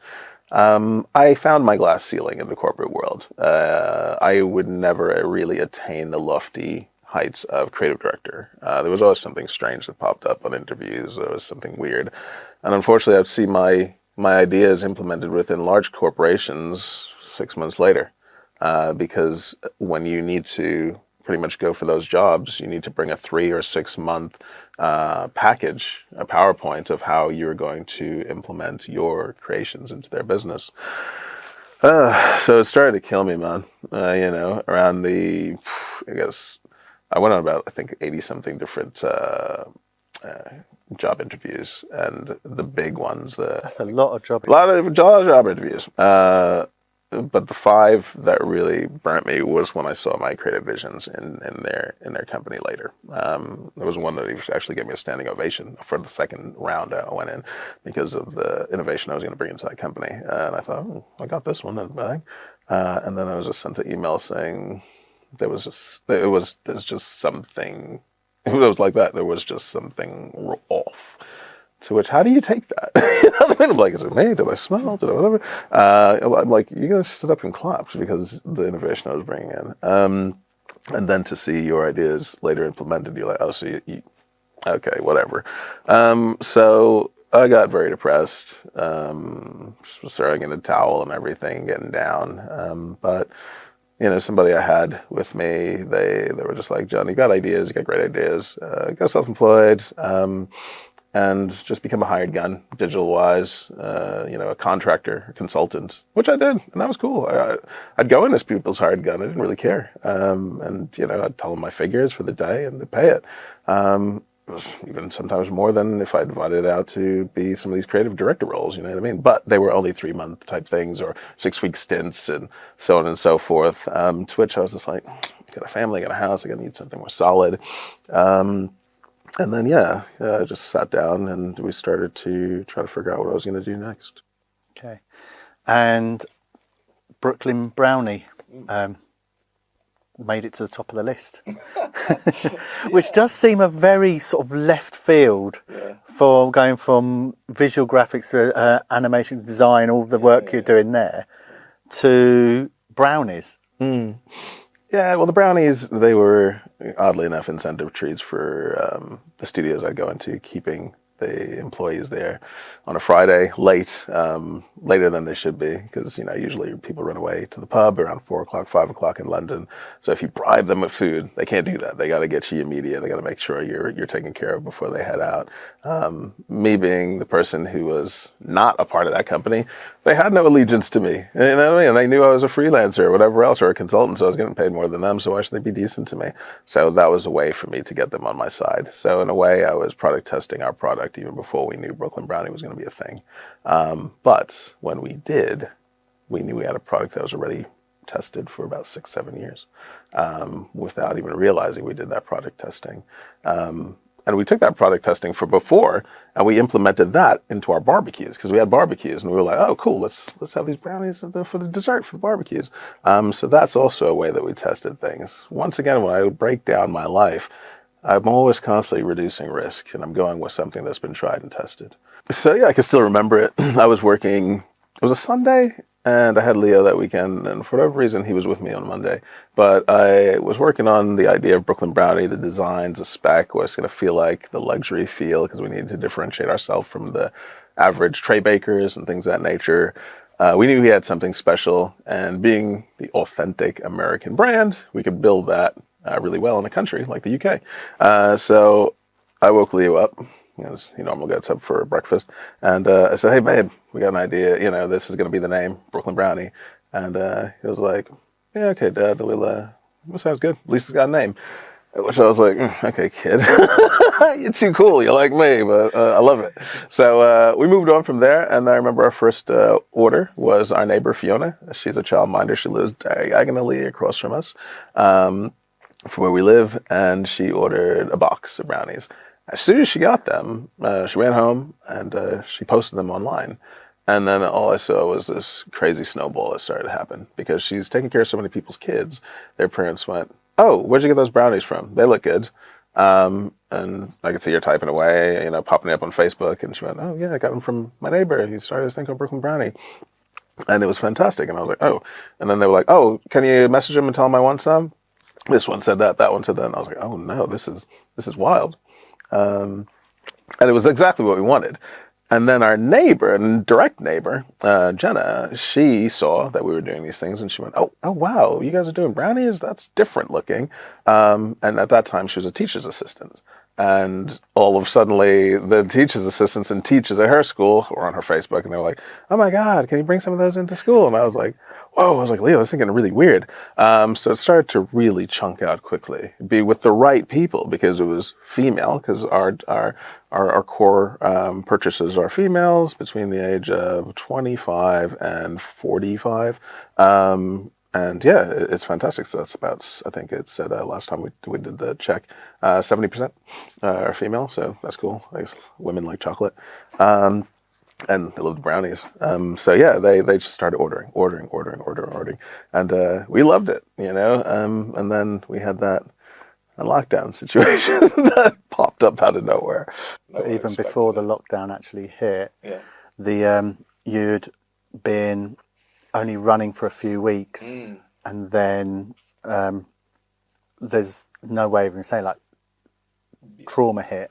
I found my glass ceiling in the corporate world. I would never really attain the lofty heights of creative director. There was always something strange that popped up on interviews. There was something weird. And unfortunately, I'd see my ideas implemented within large corporations 6 months later. Because when you need to pretty much go for those jobs, you need to bring a 3 or 6 month package, a PowerPoint of how you're going to implement your creations into their business. So it started to kill me, man. Around I went on about, I think, 80 something different job interviews, and the big ones. That's a lot of job. A lot of job interviews. But the 5 that really burnt me was when I saw my creative visions in their company later. There was one that actually gave me a standing ovation for the second round I went in because of the innovation I was going to bring into that company. And I thought, I got this one. And then I was just sent an email saying there's just something. It was like that. There was just something off. To which, how do you take that? I'm like, is it me? Did I smell? Did I whatever? I'm like, you guys stood up and clapped because the innovation I was bringing in. And then to see your ideas later implemented, you're like, oh, so you okay, whatever. So I got very depressed, throwing in a towel and everything, getting down. But somebody I had with me, they were just like, John, you got ideas, you got great ideas. Go self-employed. And just become a hired gun, digital-wise, a contractor, a consultant, which I did, and that was cool. I'd go in as people's hired gun. I didn't really care. And I'd tell them my figures for the day, and they'd pay it. It was even sometimes more than if I divided it out to be some of these creative director roles, you know what I mean? But they were only 3-month type things or 6-week stints and so on and so forth. To which I was just like, I got a family, I got a house, I got to need something more solid. And then, I just sat down and we started to try to figure out what I was going to do next. Okay. And Brooklyn Brownie made it to the top of the list, which does seem a very sort of left field for going from visual graphics to animation design, all the work you're doing there, to brownies. Yeah, well, the brownies, they were, oddly enough, incentive treats for the studios I go into, keeping the employees there on a Friday late, later than they should be, because usually people run away to the pub around 4 o'clock, 5 o'clock in London. So if you bribe them with food, they can't do that. They got to get you immediate. They got to make sure you're taken care of before they head out. Me being the person who was not a part of that company, they had no allegiance to me. You know what I mean? They knew I was a freelancer or whatever else, or a consultant, so I was getting paid more than them. So why should they be decent to me? So that was a way for me to get them on my side. So in a way, I was product testing our product even before we knew Brooklyn Brownie was going to be a thing. But when we did, we knew we had a product that was already tested for about 6-7 years, without even realizing we did that product testing. And we took that product testing for before, and we implemented that into our barbecues, because we had barbecues, and we were like, oh, cool, let's have these brownies for the dessert for the barbecues. So that's also a way that we tested things. Once again, when I break down my life, I'm always constantly reducing risk, and I'm going with something that's been tried and tested. So yeah, I can still remember it. I was working, it was a Sunday, and I had Leo that weekend, and for whatever reason, he was with me on Monday. But I was working on the idea of Brooklyn Brownie, the designs, the spec, what it's going to feel like, the luxury feel, because we needed to differentiate ourselves from the average tray bakers and things of that nature. We knew we had something special, and being the authentic American brand, we could build that really well in a country like the UK. So I woke Leo up. He normally gets up for breakfast. And I said, hey, babe, we got an idea. This is going to be the name, Brooklyn Brownie. And he was like, yeah, okay, Dad, that sounds good. At least it's got a name. Which I was like, okay, kid, you're too cool. You're like me, but I love it. So we moved on from there. And I remember our first order was our neighbor, Fiona. She's a childminder. She lives diagonally across from us, from where we live. And she ordered a box of brownies. As soon as she got them, she ran home and she posted them online. And then all I saw was this crazy snowball that started to happen, because she's taking care of so many people's kids. Their parents went, oh, where'd you get those brownies from? They look good. And I could see her typing away, popping up on Facebook. And she went, oh, yeah, I got them from my neighbor. He started this thing called Brooklyn Brownie. And it was fantastic. And I was like, oh. And then they were like, oh, can you message him and tell him I want some? This one said that one said that. And I was like, oh, no, this is wild. And it was exactly what we wanted. And then our neighbor, and direct neighbor, Jenna, she saw that we were doing these things, and she went, oh, wow, you guys are doing brownies? That's different looking. And at that time, she was a teacher's assistant. And all of a sudden, the teacher's assistants and teachers at her school were on her Facebook, and they were like, oh my God, can you bring some of those into school? And I was like, whoa, I was like, Leo, this is getting really weird. So it started to really chunk out quickly, be with the right people, because it was female, because our core purchasers are females between the age of 25 and 45. And yeah, it's fantastic. So that's about, I think it said last time we did the check, 70% are female. So that's cool. I guess women like chocolate. And they love the brownies. So yeah, they just started ordering. And we loved it, and then we had that lockdown situation that popped up out of nowhere. Even before the lockdown actually hit, you'd been only running for a few weeks, and then there's no way of even saying, like, trauma hit.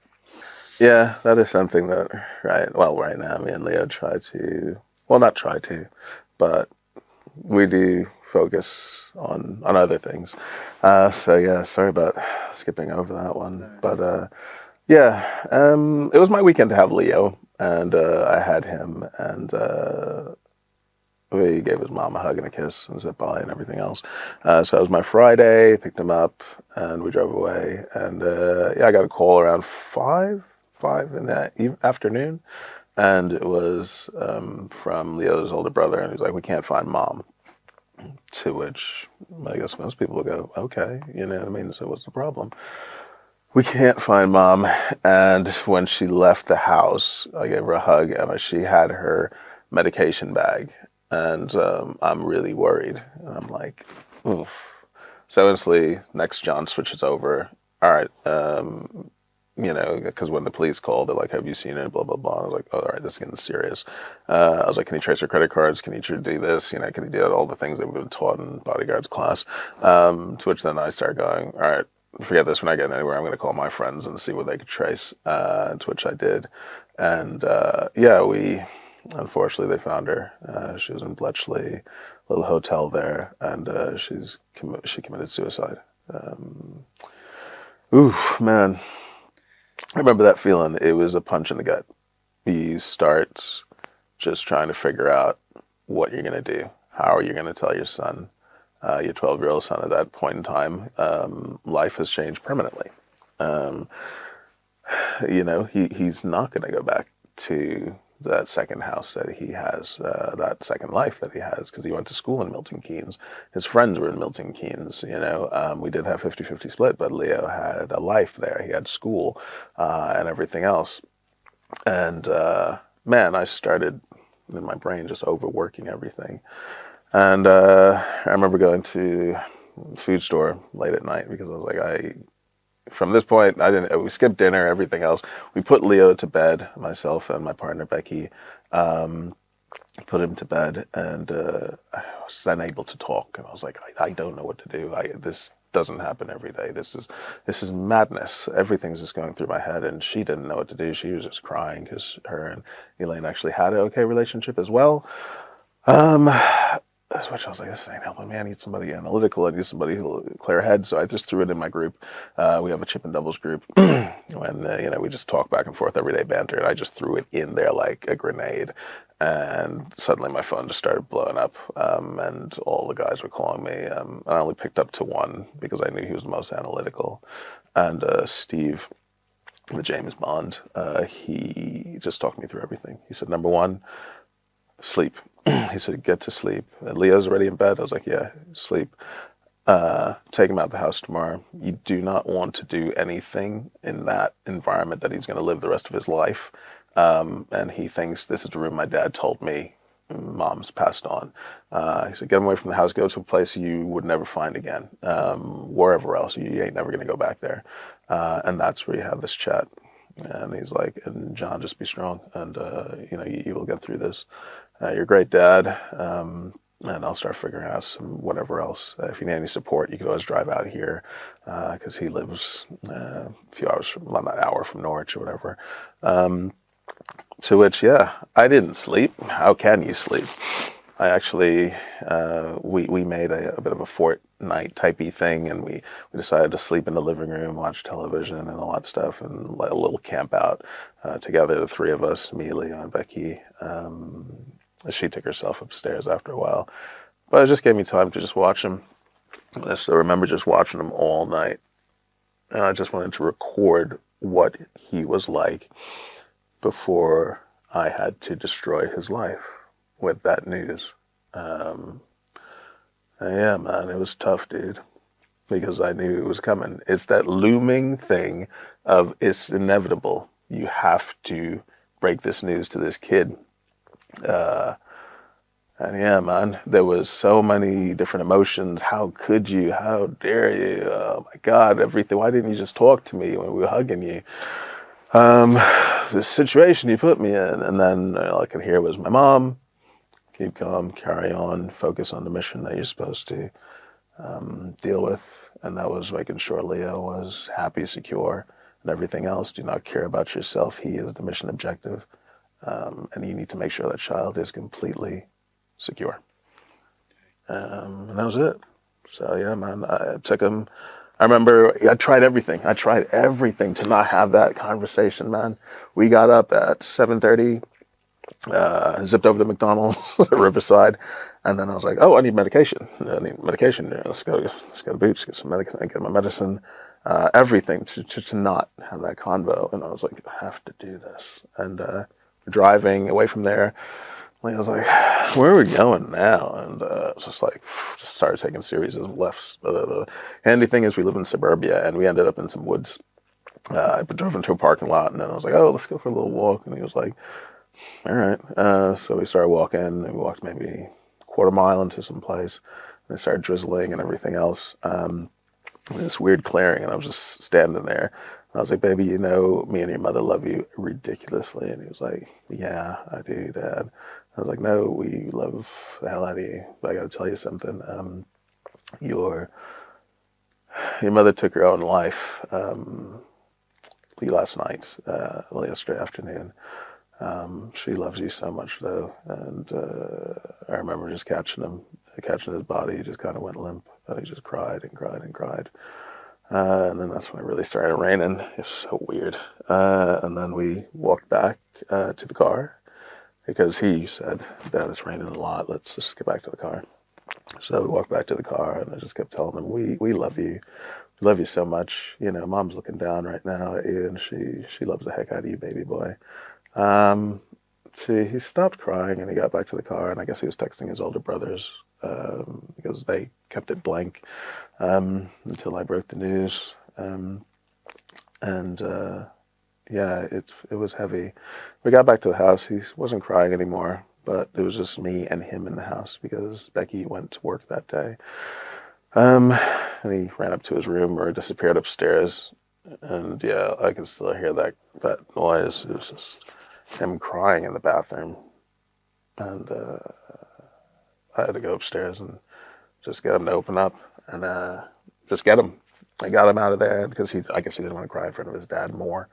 Yeah, that is something that, right now, me and Leo but we do focus on other things. So yeah, sorry about skipping over that one. But it was my weekend to have Leo, and I had him, and we gave his mom a hug and a kiss and said bye and everything else. So it was my Friday, picked him up, and we drove away. And I got a call around 5 in the afternoon, and it was from Leo's older brother, and he's like, we can't find Mom. To which I guess most people would go, okay, you know what I mean? So what's the problem? We can't find Mom. And when she left the house, I gave her a hug, and she had her medication bag. And I'm really worried. And I'm like, oof. So instantly, next John switches over. All right, because when the police called, they're like, have you seen it? Blah, blah, blah. I was like, oh, all right, this is getting serious. I was like, can you trace her credit cards? Can you do this? Can you do all the things that we've been taught in bodyguards class? To which then I start going, all right, forget this, when I get anywhere, I'm going to call my friends and see what they could trace, to which I did. And yeah, unfortunately, they found her. She was in Bletchley, little hotel there, and she committed suicide. Ooh, man. I remember that feeling. It was a punch in the gut. You start just trying to figure out what you're going to do. How are you going to tell your son, your 12-year-old son at that point in time, life has changed permanently. Um, he's not going to go back to that second house that he has, that second life that he has, because he went to school in Milton Keynes. His friends were in Milton Keynes. We did have 50-50 split, but Leo had a life there. He had school, and everything else. And man, I started in my brain just overworking everything. And I remember going to the food store late at night because I was like, from this point, we skipped dinner, everything else. We put Leo to bed, myself and my partner, Becky, put him to bed, and I was then able to talk. And I was like, I don't know what to do. This doesn't happen every day. This is madness. Everything's just going through my head. And she didn't know what to do. She was just crying because her and Elaine actually had an okay relationship as well. Which I was like, this ain't helping me. I need somebody analytical. I need somebody who'll clear head. So I just threw it in my group. We have a chip and doubles group, and we just talk back and forth, everyday banter. And I just threw it in there like a grenade, and suddenly my phone just started blowing up, and all the guys were calling me. I only picked up to one because I knew he was the most analytical, and Steve, the James Bond, he just talked me through everything. He said, number one, sleep. He said, get to sleep. And Leo's already in bed. I was like, yeah, sleep. Take him out the house tomorrow. You do not want to do anything in that environment that he's going to live the rest of his life. And he thinks, this is the room my dad told me mom's passed on. He said, get him away from the house. Go to a place you would never find again. Wherever else. You ain't never going to go back there. And that's where you have this chat. And he's like, and John, just be strong. And, you will get through this. You're a great dad, and I'll start figuring out some whatever else. If you need any support, you can always drive out here, because he lives a few hours an hour from Norwich or whatever. To which, yeah, I didn't sleep. How can you sleep? I actually, we made a bit of a fortnight typey thing, and we decided to sleep in the living room, watch television and all that stuff, and let a little camp out together, the three of us, me, Leo, and Becky. She took herself upstairs after a while, but it just gave me time to just watch him. I still remember just watching him all night, and I just wanted to record what he was like before I had to destroy his life with that news. Yeah, man, it was tough, dude, because I knew it was coming. It's that looming thing of it's inevitable. You have to break this news to this kid. And yeah, man, there was so many different emotions. How could you? How dare you? Oh my God, everything. Why didn't you just talk to me when we were hugging you? The situation you put me in. And then all I could hear was my mom, keep calm, carry on, focus on the mission that you're supposed to deal with. And that was making sure Leo was happy, secure, and everything else. Do not care about yourself. He is the mission objective. And you need to make sure that child is completely secure. And that was it. So yeah, man, I took him. I remember I tried everything. To not have that conversation, man. We got up at 7:30, zipped over to McDonald's at Riverside, and then I was like, oh, I need medication. Let's go to Boots, get some medicine, get my medicine, everything to not have that convo. And I was like, I have to do this. And driving away from there, I was like, where are we going now? And just started taking series of lefts. The handy thing is we live in suburbia, and we ended up in some woods. I drove into a parking lot, and then I was like, oh, let's go for a little walk. And he was like, all right. So we started walking, and we walked maybe a quarter mile into some place, and it started drizzling and everything else. This weird clearing, and I was just standing there. I was like, baby, me and your mother love you ridiculously. And he was like, yeah, I do, Dad. I was like, no, we love the hell out of you. But I got to tell you something. You're your mother took her own life last night, yesterday afternoon. She loves you so much, though, and I remember just catching his body. He just kind of went limp, and he just cried and cried and cried. And then that's when it really started raining. It was so weird. And then we walked back to the car because he said, "Dad, it's raining a lot. Let's just get back to the car." So we walked back to the car, and I just kept telling him, "We love you. We love you so much. You know, Mom's looking down right now at you, and she loves the heck out of you, baby boy." He stopped crying, and he got back to the car, and I guess he was texting his older brothers because they kept it blank until I broke the news. Yeah, it was heavy. We got back to the house. He wasn't crying anymore, but it was just me and him in the house because Becky went to work that day. And he ran up to his room or disappeared upstairs. And yeah, I can still hear that noise. It was just him crying in the bathroom. And I had to go upstairs and just get him to open up and just get him. I got him out of there because I guess he didn't want to cry in front of his dad more.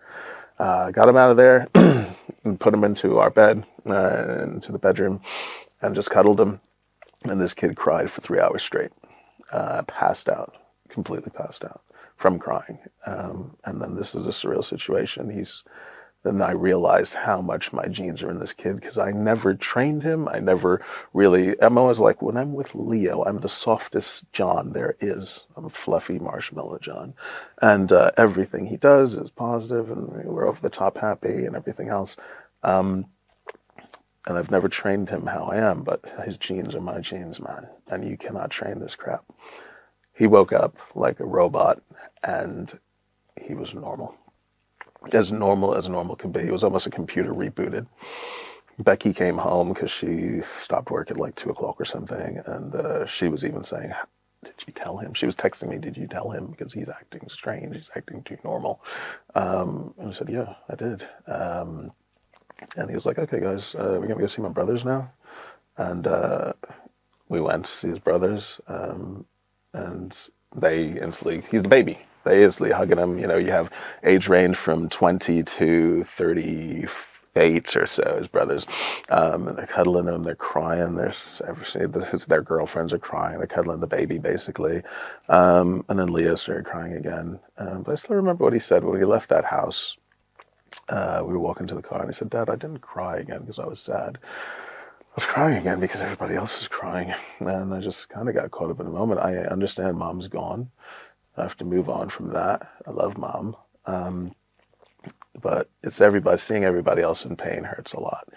Got him out of there and put him into our bed, into the bedroom, and just cuddled him. And this kid cried for 3 hours straight, passed out, completely passed out from crying. And then this is a surreal situation. Then I realized how much my genes are in this kid because I never trained him. I'm always like, when I'm with Leo, I'm the softest John there is. I'm a fluffy marshmallow John. And everything he does is positive, and we're over the top happy and everything else. And I've never trained him how I am, but his genes are my genes, man. And you cannot train this crap. He woke up like a robot, and he was normal. As normal could be. It was almost a computer rebooted. Becky came home because she stopped work at like 2:00 or something, and she was even saying, "Did you tell him?" She was texting me, "Did you tell him? Because he's acting strange. He's acting too normal." And I said, "Yeah, I did." And he was like, "Okay, guys, we're gonna go see my brothers now." And we went to see his brothers, and they instantly, he's the baby. They instantly hugging him. You know, you have age range from 20 to 38 or so, his brothers. And they're cuddling him, they're crying. Their girlfriends are crying. They're cuddling the baby, basically. And then Leah started crying again. But I still remember what he said when we left that house. We were walking to the car, and he said, "Dad, I didn't cry again because I was sad. I was crying again because everybody else was crying." And I just kind of got caught up in the moment. I understand Mom's gone. I have to move on from that. I love Mom. But seeing everybody else in pain hurts a lot.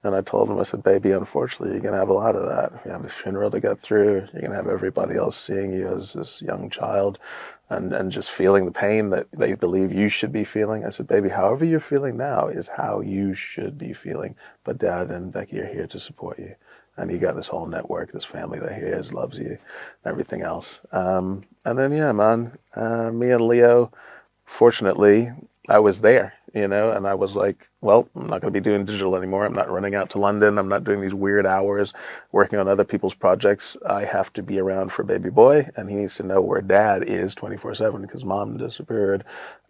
And I told him, I said, "Baby, unfortunately, you're going to have a lot of that. You have the funeral to get through. You're going to have everybody else seeing you as this young child and just feeling the pain that they believe you should be feeling." I said, "Baby, however you're feeling now is how you should be feeling. But Dad and Becky are here to support you. And you got this whole network, this family that here is, loves you, and everything else." And then, yeah, man, me and Leo, fortunately, I was there, and I was like, well, I'm not going to be doing digital anymore. I'm not running out to London. I'm not doing these weird hours working on other people's projects. I have to be around for baby boy, and he needs to know where Dad is 24/7 because Mom disappeared.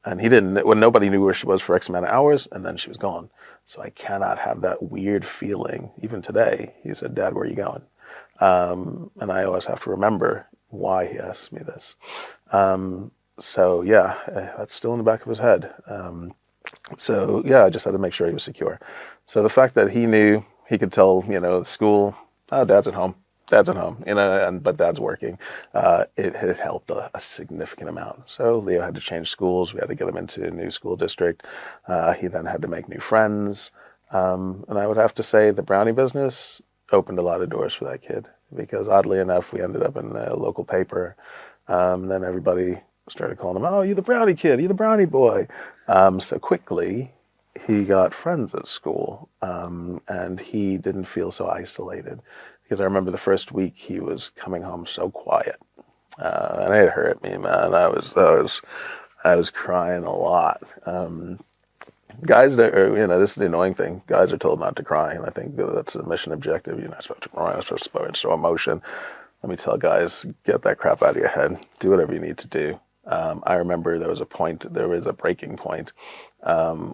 And he didn't, when nobody knew where she was for X amount of hours, and then she was gone. So I cannot have that weird feeling. Even today, he said, "Dad, where are you going?" And I always have to remember why he asked me this. So yeah, that's still in the back of his head. So yeah, I just had to make sure he was secure. So the fact that he knew, he could tell, school, "Oh, Dad's at home. Dad's at home," but Dad's working. It had helped a significant amount. So Leo had to change schools. We had to get him into a new school district. He then had to make new friends. And I would have to say the Brownie business opened a lot of doors for that kid because oddly enough, we ended up in a local paper. Then everybody started calling him, "Oh, you're the Brownie kid. You're the Brownie boy." So quickly, he got friends at school, and he didn't feel so isolated. Because I remember the first week he was coming home so quiet, and it hurt me, man. I was crying a lot. Guys, this is the annoying thing. Guys are told not to cry, and I think that's a mission objective. You're not supposed to cry. You're not supposed to show emotion. Let me tell guys, get that crap out of your head. Do whatever you need to do. I remember there was a breaking point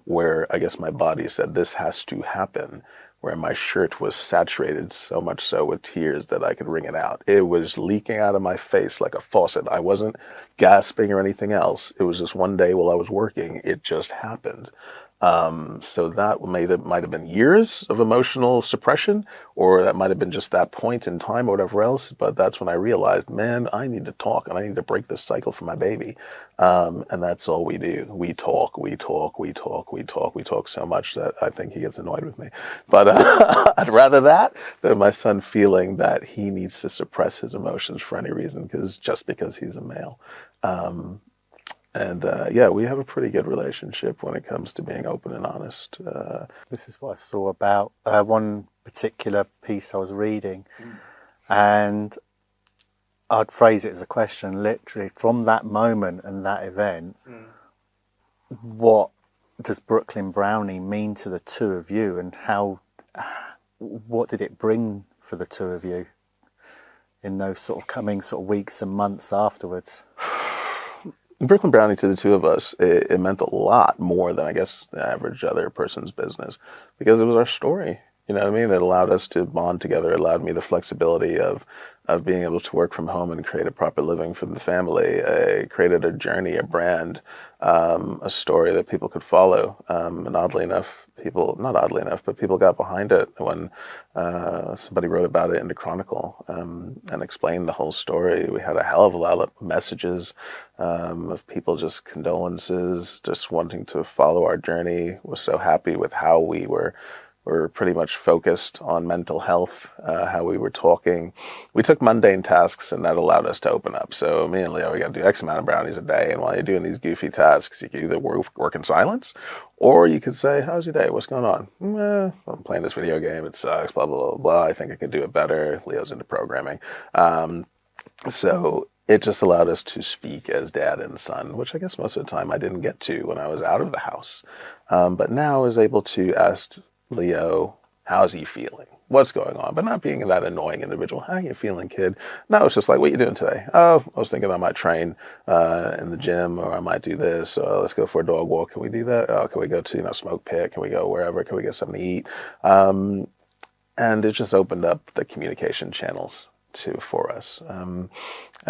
where I guess my body said, this has to happen, where my shirt was saturated so much so with tears that I could wring it out. It was leaking out of my face like a faucet. I wasn't gasping or anything else. It was just one day while I was working, it just happened. So that might have been years of emotional suppression, or that might have been just that point in time or whatever else. But that's when I realized, man, I need to talk and I need to break this cycle for my baby. And that's all we do. We talk, we talk, we talk, we talk, we talk so much that I think he gets annoyed with me. But I'd rather that than my son feeling that he needs to suppress his emotions for any reason, just because he's a male. And yeah, we have a pretty good relationship when it comes to being open and honest. This is what I saw about one particular piece I was reading, and I'd phrase it as a question, literally, from that moment and that event, what does Brooklyn Brownie mean to the two of you, and what did it bring for the two of you in those sort of coming weeks and months afterwards? Brooklyn Brownie, to the two of us, it meant a lot more than I guess the average other person's business, because it was our story. You know what I mean? It allowed us to bond together. It allowed me the flexibility of being able to work from home and create a proper living for the family. It created a journey, a brand, a story that people could follow. And oddly enough, not oddly enough, but people got behind it when somebody wrote about it in the Chronicle and explained the whole story. We had a hell of a lot of messages of people, just condolences, just wanting to follow our journey. Was so happy with how we were pretty much focused on mental health, how we were talking. We took mundane tasks, and that allowed us to open up. So me and Leo, we got to do X amount of brownies a day, and while you're doing these goofy tasks, you can either work in silence, or you could say, how's your day? What's going on? I'm playing this video game. It sucks, blah, blah, blah, blah. I think I could do it better. Leo's into programming. So it just allowed us to speak as dad and son, which I guess most of the time I didn't get to when I was out of the house. But now I was able to ask Leo, how's he feeling? What's going on? But not being that annoying individual. How you feeling, kid? No, it's just like, what you doing today? Oh, I was thinking I might train in the gym, or I might do this. Let's go for a dog walk. Can we do that? Oh, can we go to smoke pit? Can we go wherever? Can we get something to eat? And it just opened up the communication channels for us. And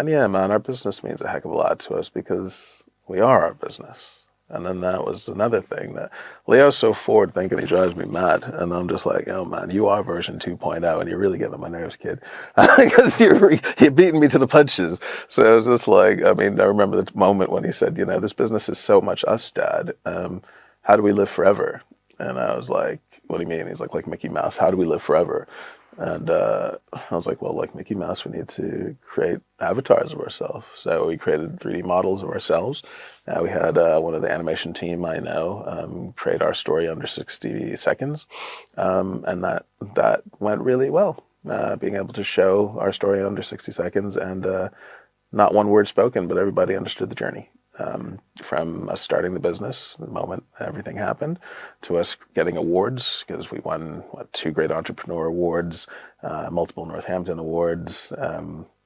yeah, man, our business means a heck of a lot to us because we are our business. And then that was another thing, that Leo's so forward thinking, he drives me mad. And I'm just like, oh man, you are version 2.0 and you're really getting on my nerves, kid. Because you're beating me to the punches. So it was just like, I remember the moment when he said, this business is so much us, Dad. How do we live forever? And I was like, what do you mean? He's like Mickey Mouse. How do we live forever? And I was like, well, like Mickey Mouse, we need to create avatars of ourselves. So we created 3D models of ourselves. We had one of the animation team I know create our story under 60 seconds. And that went really well, being able to show our story in under 60 seconds and not one word spoken, but everybody understood the journey. From us starting the business, the moment everything happened, to us getting awards, because we won 2 Great Entrepreneur Awards, multiple Northampton Awards,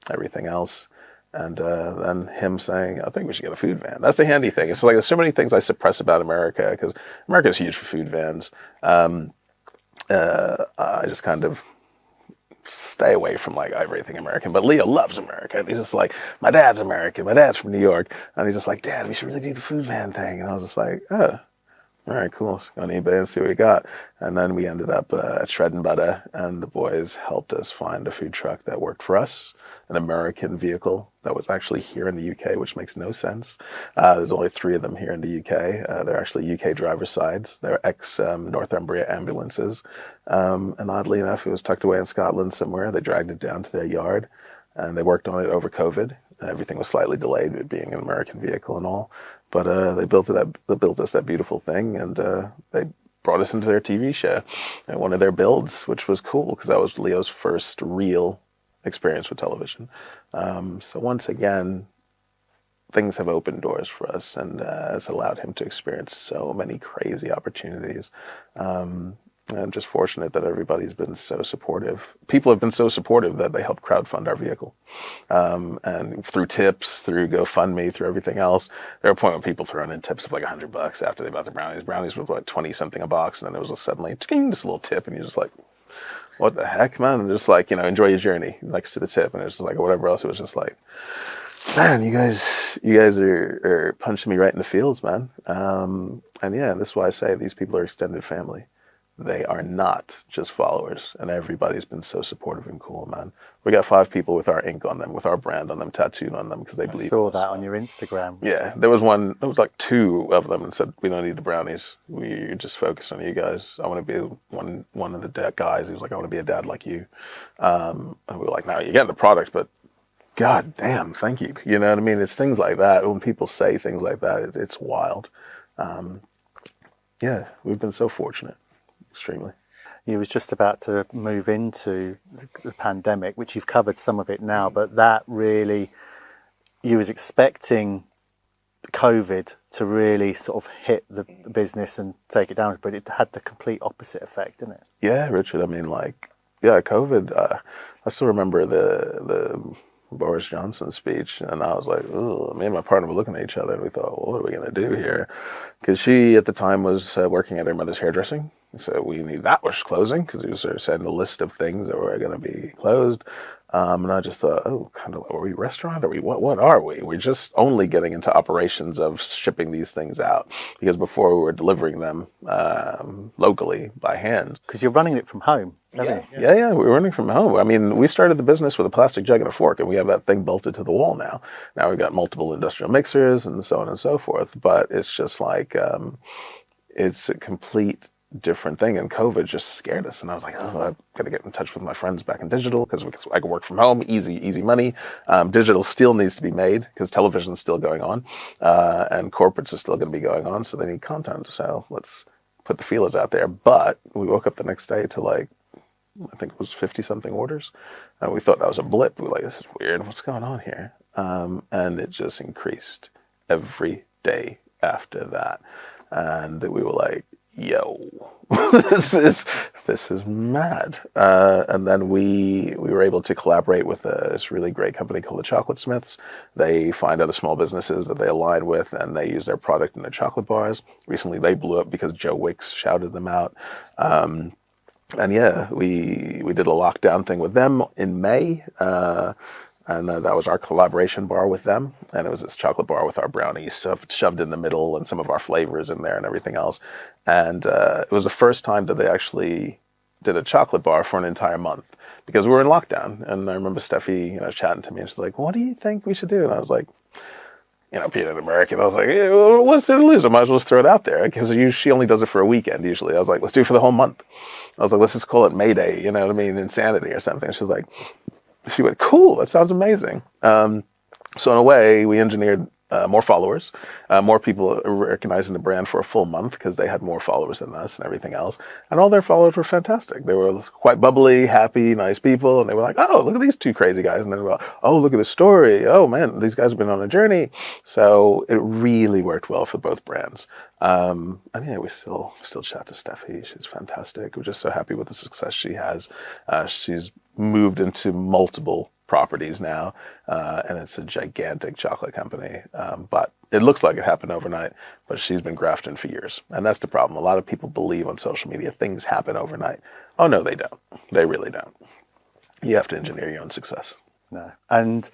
everything else. And then him saying, I think we should get a food van. That's the handy thing. It's like there's so many things I suppress about America, because America is huge for food vans. I just kind of stay away from everything American. But Leo loves America. And he's just like, my dad's American. My dad's from New York. And he's just like, Dad, we should really do the food van thing. And I was just like, oh, all right, cool. Let's go on eBay and see what we got. And then we ended up at Shred and Butter, and the boys helped us find a food truck that worked for us, an American vehicle that was actually here in the UK, which makes no sense. There's only 3 of them here in the UK. They're actually UK driver's sides. They're ex-Northumbria ambulances. And oddly enough, it was tucked away in Scotland somewhere. They dragged it down to their yard, and they worked on it over COVID. Everything was slightly delayed, it being an American vehicle and all. But they built us that beautiful thing, and they brought us into their TV show, and one of their builds, which was cool because that was Leo's first real experience with television. So once again, things have opened doors for us, and it's allowed him to experience so many crazy opportunities. I'm just fortunate that everybody's been so supportive. People have been so supportive that they helped crowdfund our vehicle. And through tips, through GoFundMe, through everything else, there were a point when people throwing in tips of like $100 after they bought the brownies. Brownies was like 20 something a box. And then there was suddenly just a little tip. And you're just like, what the heck, man? And just like, enjoy your journey next to the tip. And it's just like, whatever else. It was just like, man, you guys are punching me right in the feels, man. And yeah, this is why I say these people are extended family. They are not just followers, and everybody's been so supportive and cool, man. We got 5 people with our ink on them, with our brand on them, tattooed on them, because they believe. I saw that on your Instagram. Yeah, there was like 2 of them, and said, "We don't need the brownies. We just focus on you guys. I want to be one of the guys." He was like, "I want to be a dad like you." And we were like, "No, you're getting the product, but God damn, thank you." You know what I mean? It's things like that. When people say things like that, it's wild. Yeah, we've been so fortunate. Extremely. You was just about to move into the pandemic, which you've covered some of it now, but that really, you was expecting COVID to really sort of hit the business and take it down, but it had the complete opposite effect, didn't it? Yeah, Richard. I mean, COVID. I still remember the Boris Johnson speech, and I was like, ugh. Me and my partner were looking at each other, and we thought, well, what are we going to do here? Because she, at the time, was working at her mother's hairdressing. So we knew that was closing, because he was sort of sending a list of things that were going to be closed. And I just thought, oh, kind of, are we a restaurant? Are we, what are we? We're just only getting into operations of shipping these things out, because before we were delivering them locally by hand. Because you're running it from home, Yeah, we're running from home. I mean, we started the business with a plastic jug and a fork, and we have that thing bolted to the wall now. Now we've got multiple industrial mixers and so on and so forth. But it's just like, it's a complete different thing, and COVID just scared us. And I was like, oh, I've got to get in touch with my friends back in digital, because I can work from home, easy money. Digital still needs to be made, because television's still going on, and corporates are still going to be going on, so they need content. So let's put the feelers out there. But we woke up the next day to like, I think it was 50 something orders, and we thought that was a blip. We were like, this is weird, what's going on here? And it just increased every day after that, and we were like, yo, this is mad. And then we were able to collaborate with this really great company called the Chocolate Smiths. They find other small businesses that they align with, and they use their product in their chocolate bars. Recently, they blew up because Joe Wicks shouted them out. And yeah, we did a lockdown thing with them in May. And that was our collaboration bar with them. And it was this chocolate bar with our brownies shoved in the middle, and some of our flavors in there and everything else. And it was the first time that they actually did a chocolate bar for an entire month, because we were in lockdown. And I remember Steffi, chatting to me, and she's like, what do you think we should do? And I was like, being an American, I was like, yeah, well, what's there to lose? I might as well just throw it out there, because she only does it for a weekend usually. I was like, let's do it for the whole month. I was like, let's just call it May Day, you know what I mean? Insanity or something. She was like, she went, cool, that sounds amazing. So in a way, we engineered more followers, more people recognizing the brand for a full month, because they had more followers than us and everything else. And all their followers were fantastic. They were quite bubbly, happy, nice people. And they were like, oh, look at these 2 crazy guys. And then they were like, oh, look at the story. Oh, man, these guys have been on a journey. So it really worked well for both brands. And yeah, we still chat to Steffi. She's fantastic. We're just so happy with the success she has. She's moved into multiple properties now, and it's a gigantic chocolate company. But it looks like it happened overnight, but she's been grafting for years. And that's the problem. A lot of people believe on social media things happen overnight. Oh, no, they don't. They really don't. You have to engineer your own success. No. And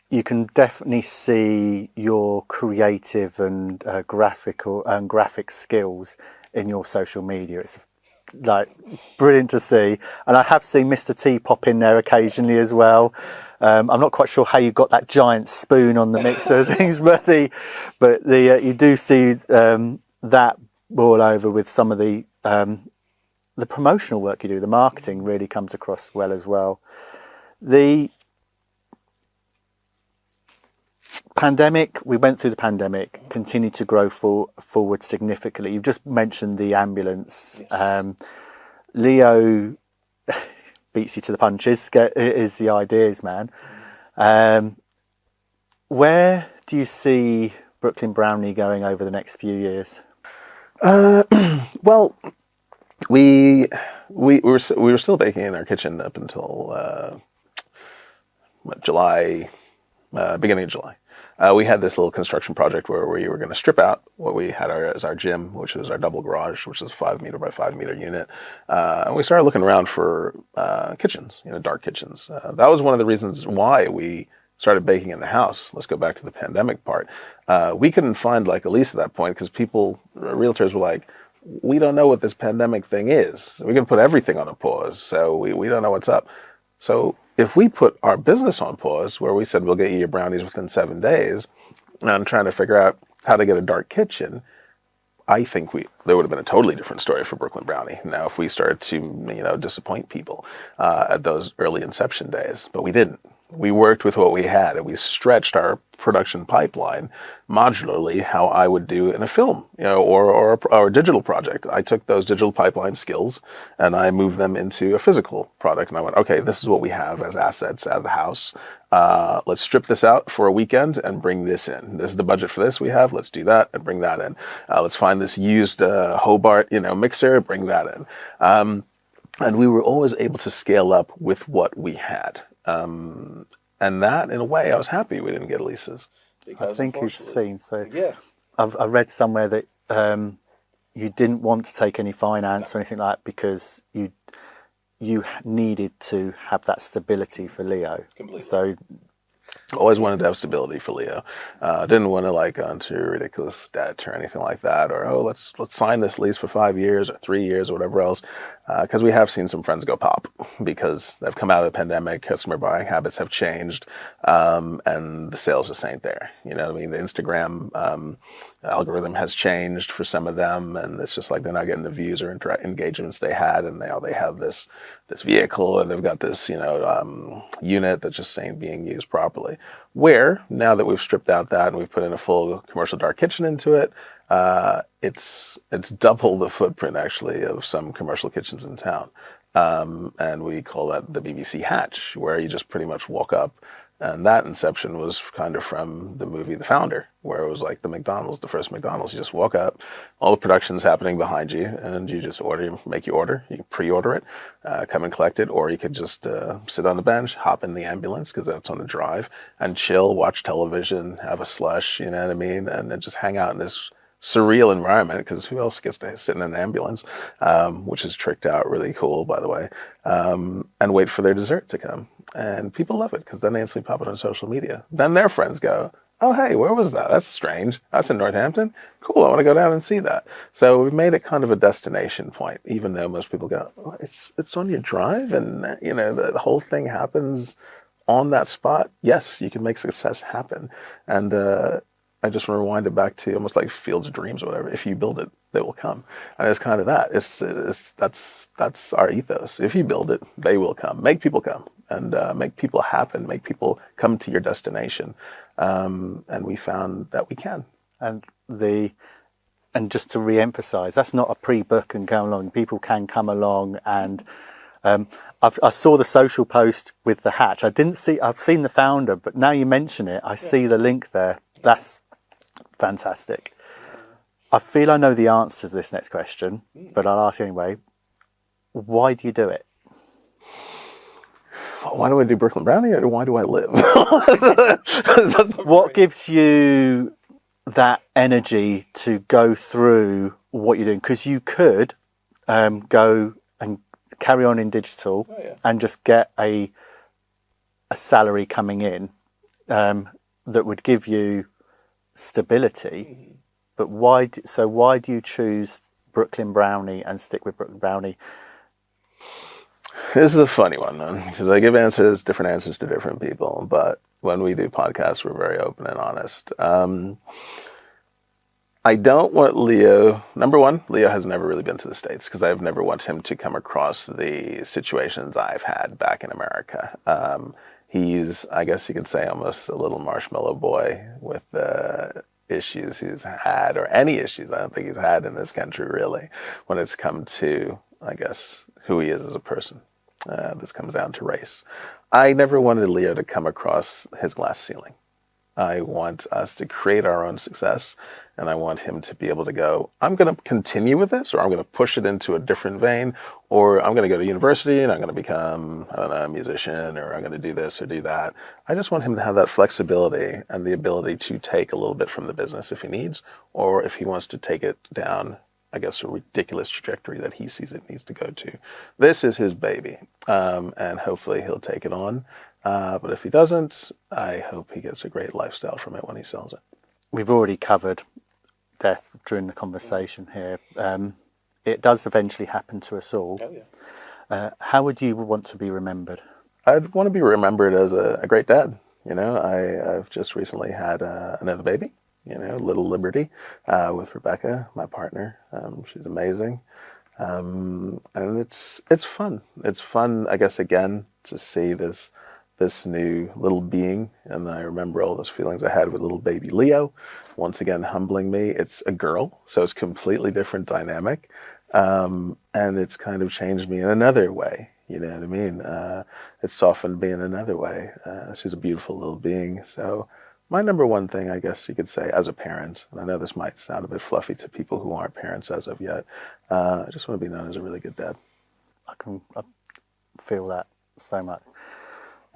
you can definitely see your creative and graphic skills in your social media. It's like brilliant to see, and I have seen Mr. T pop in there occasionally as well. I'm not quite sure how you got that giant spoon on the mixer things, but you do see that all over with some of the promotional work you do. The marketing really comes across well as well. The pandemic, we went through the pandemic, continued to grow forward significantly. You've just mentioned the ambulance. Yes. Leo beats you to the punches, is the ideas man. Where do you see Brooklyn Brownie going over the next few years? Well, we were still baking in our kitchen up until July, beginning of July. We had this little construction project where we were going to strip out what we had as our gym, which was our double garage, which is a 5 meter by 5 meter unit. And we started looking around for kitchens, dark kitchens. That was one of the reasons why we started baking in the house. Let's go back to the pandemic part. We couldn't find like a lease at that point because realtors were like, we don't know what this pandemic thing is. We're going to put everything on a pause. So we don't know what's up. So if we put our business on pause, where we said we'll get you your brownies within 7 days, and I'm trying to figure out how to get a dark kitchen, I think there would have been a totally different story for Brooklyn Brownie. Now, if we started to disappoint people at those early inception days, but we didn't. We worked with what we had, and we stretched our production pipeline modularly, how I would do in a film, or a digital project. I took those digital pipeline skills and I moved them into a physical product. And I went, okay, this is what we have as assets out of the house. Let's strip this out for a weekend and bring this in. This is the budget for this we have. Let's do that and bring that in. Let's find this used Hobart, mixer, bring that in. And we were always able to scale up with what we had. And that, in a way, I was happy we didn't get leases. I think you've seen. So yeah, I read somewhere that you didn't want to take any finance or anything like that because you needed to have that stability for Leo. Completely. So always wanted to have stability for Leo. Didn't want to go into ridiculous debt or anything like that, or let's sign this lease for 5 years or 3 years or whatever else, because we have seen some friends go pop because they've come out of the pandemic, customer buying habits have changed, and the sales just ain't there. The Instagram algorithm has changed for some of them, and it's just like they're not getting the views or engagements they had, and they have this vehicle, and they've got this unit that just ain't being used properly. Where now that we've stripped out that and we've put in a full commercial dark kitchen into it, it's double the footprint actually of some commercial kitchens in town, and we call that the BBC hatch, where you just pretty much walk up. And that inception was kind of from the movie The Founder, where it was like the first McDonald's. You just walk up, all the production's happening behind you, and you just make your order. You pre-order it, come and collect it, or you could just sit on the bench, hop in the ambulance, because that's on the drive, and chill, watch television, have a slush, you know what I mean, and then just hang out in this surreal environment, because who else gets to sit in an ambulance, which is tricked out really cool, by the way, and wait for their dessert to come. And people love it because then they instantly pop it on social media. Then their friends go, oh, hey, where was that? That's strange. That's in Northampton. Cool, I want to go down and see that. So we've made it kind of a destination point, even though most people go, oh, it's on your drive, and the whole thing happens on that spot. Yes, you can make success happen. And I just rewind it back to almost like Fields of Dreams or whatever. If you build it, they will come. And it's kind of that. That's our ethos. If you build it, they will come. Make people come, and make people happen. Make people come to your destination. And we found that we can. And just to re-emphasize, that's not a pre-book and come along. People can come along, and I saw the social post with the hatch. I've seen the Founder, but now you mention it, I see the link there. That's fantastic. I feel I know the answer to this next question, but I'll ask you anyway. Why do you do it? Why do I do Brooklyn Brownie, or why do I live? What gives you that energy to go through what you're doing? Because you could go and carry on in digital and just get a salary coming in that would give you stability. But why do you choose Brooklyn Brownie and stick with Brooklyn Brownie? This is a funny one, man, because I give different answers to different people. But when we do podcasts, we're very open and honest. I don't want Leo. Number one, Leo has never really been to the States because I've never wanted him to come across the situations I've had back in America. He's, I guess you could say, almost a little marshmallow boy with the issues he's had, or any issues I don't think he's had in this country, really, when it's come to, I guess, who he is as a person. This comes down to race. I never wanted Leo to come across his glass ceiling. I want us to create our own success, and I want him to be able to go, I'm going to continue with this, or I'm going to push it into a different vein, or I'm going to go to university and I'm going to become, I don't know, a musician, or I'm going to do this or do that. I just want him to have that flexibility and the ability to take a little bit from the business if he needs, or if he wants to take it down, I guess, a ridiculous trajectory that he sees it needs to go to. This is his baby, and hopefully he'll take it on. But if he doesn't, I hope he gets a great lifestyle from it when he sells it. We've already covered death during the conversation here. It does eventually happen to us all. Oh, yeah. How would you want to be remembered? I'd want to be remembered as a great dad. You know, I've just recently had another baby, you know, little Liberty, with Rebecca, my partner. She's amazing. And it's fun. It's fun, I guess, again, to see this new little being. And I remember all those feelings I had with little baby Leo, once again humbling me. It's a girl, so it's completely different dynamic. And it's kind of changed me in another way. You know what I mean? It's softened me in another way. She's a beautiful little being. So my number one thing, I guess you could say, as a parent, and I know this might sound a bit fluffy to people who aren't parents as of yet, I just want to be known as a really good dad. I feel that so much.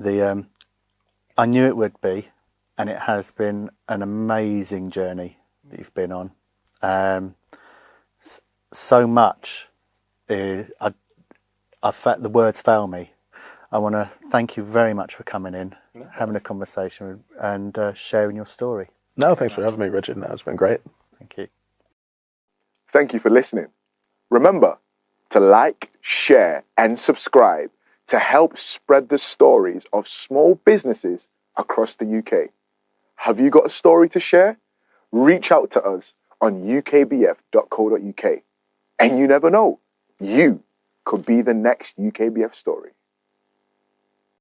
I knew it would be, and it has been an amazing journey that you've been on. So much, the words fail me. I want to thank you very much for coming in, having a conversation, and sharing your story. No, thanks for having me, Richard. No, it's been great. Thank you. Thank you for listening. Remember to like, share, and subscribe to help spread the stories of small businesses across the UK. Have you got a story to share? Reach out to us on ukbf.co.uk. And you never know, you could be the next UKBF story.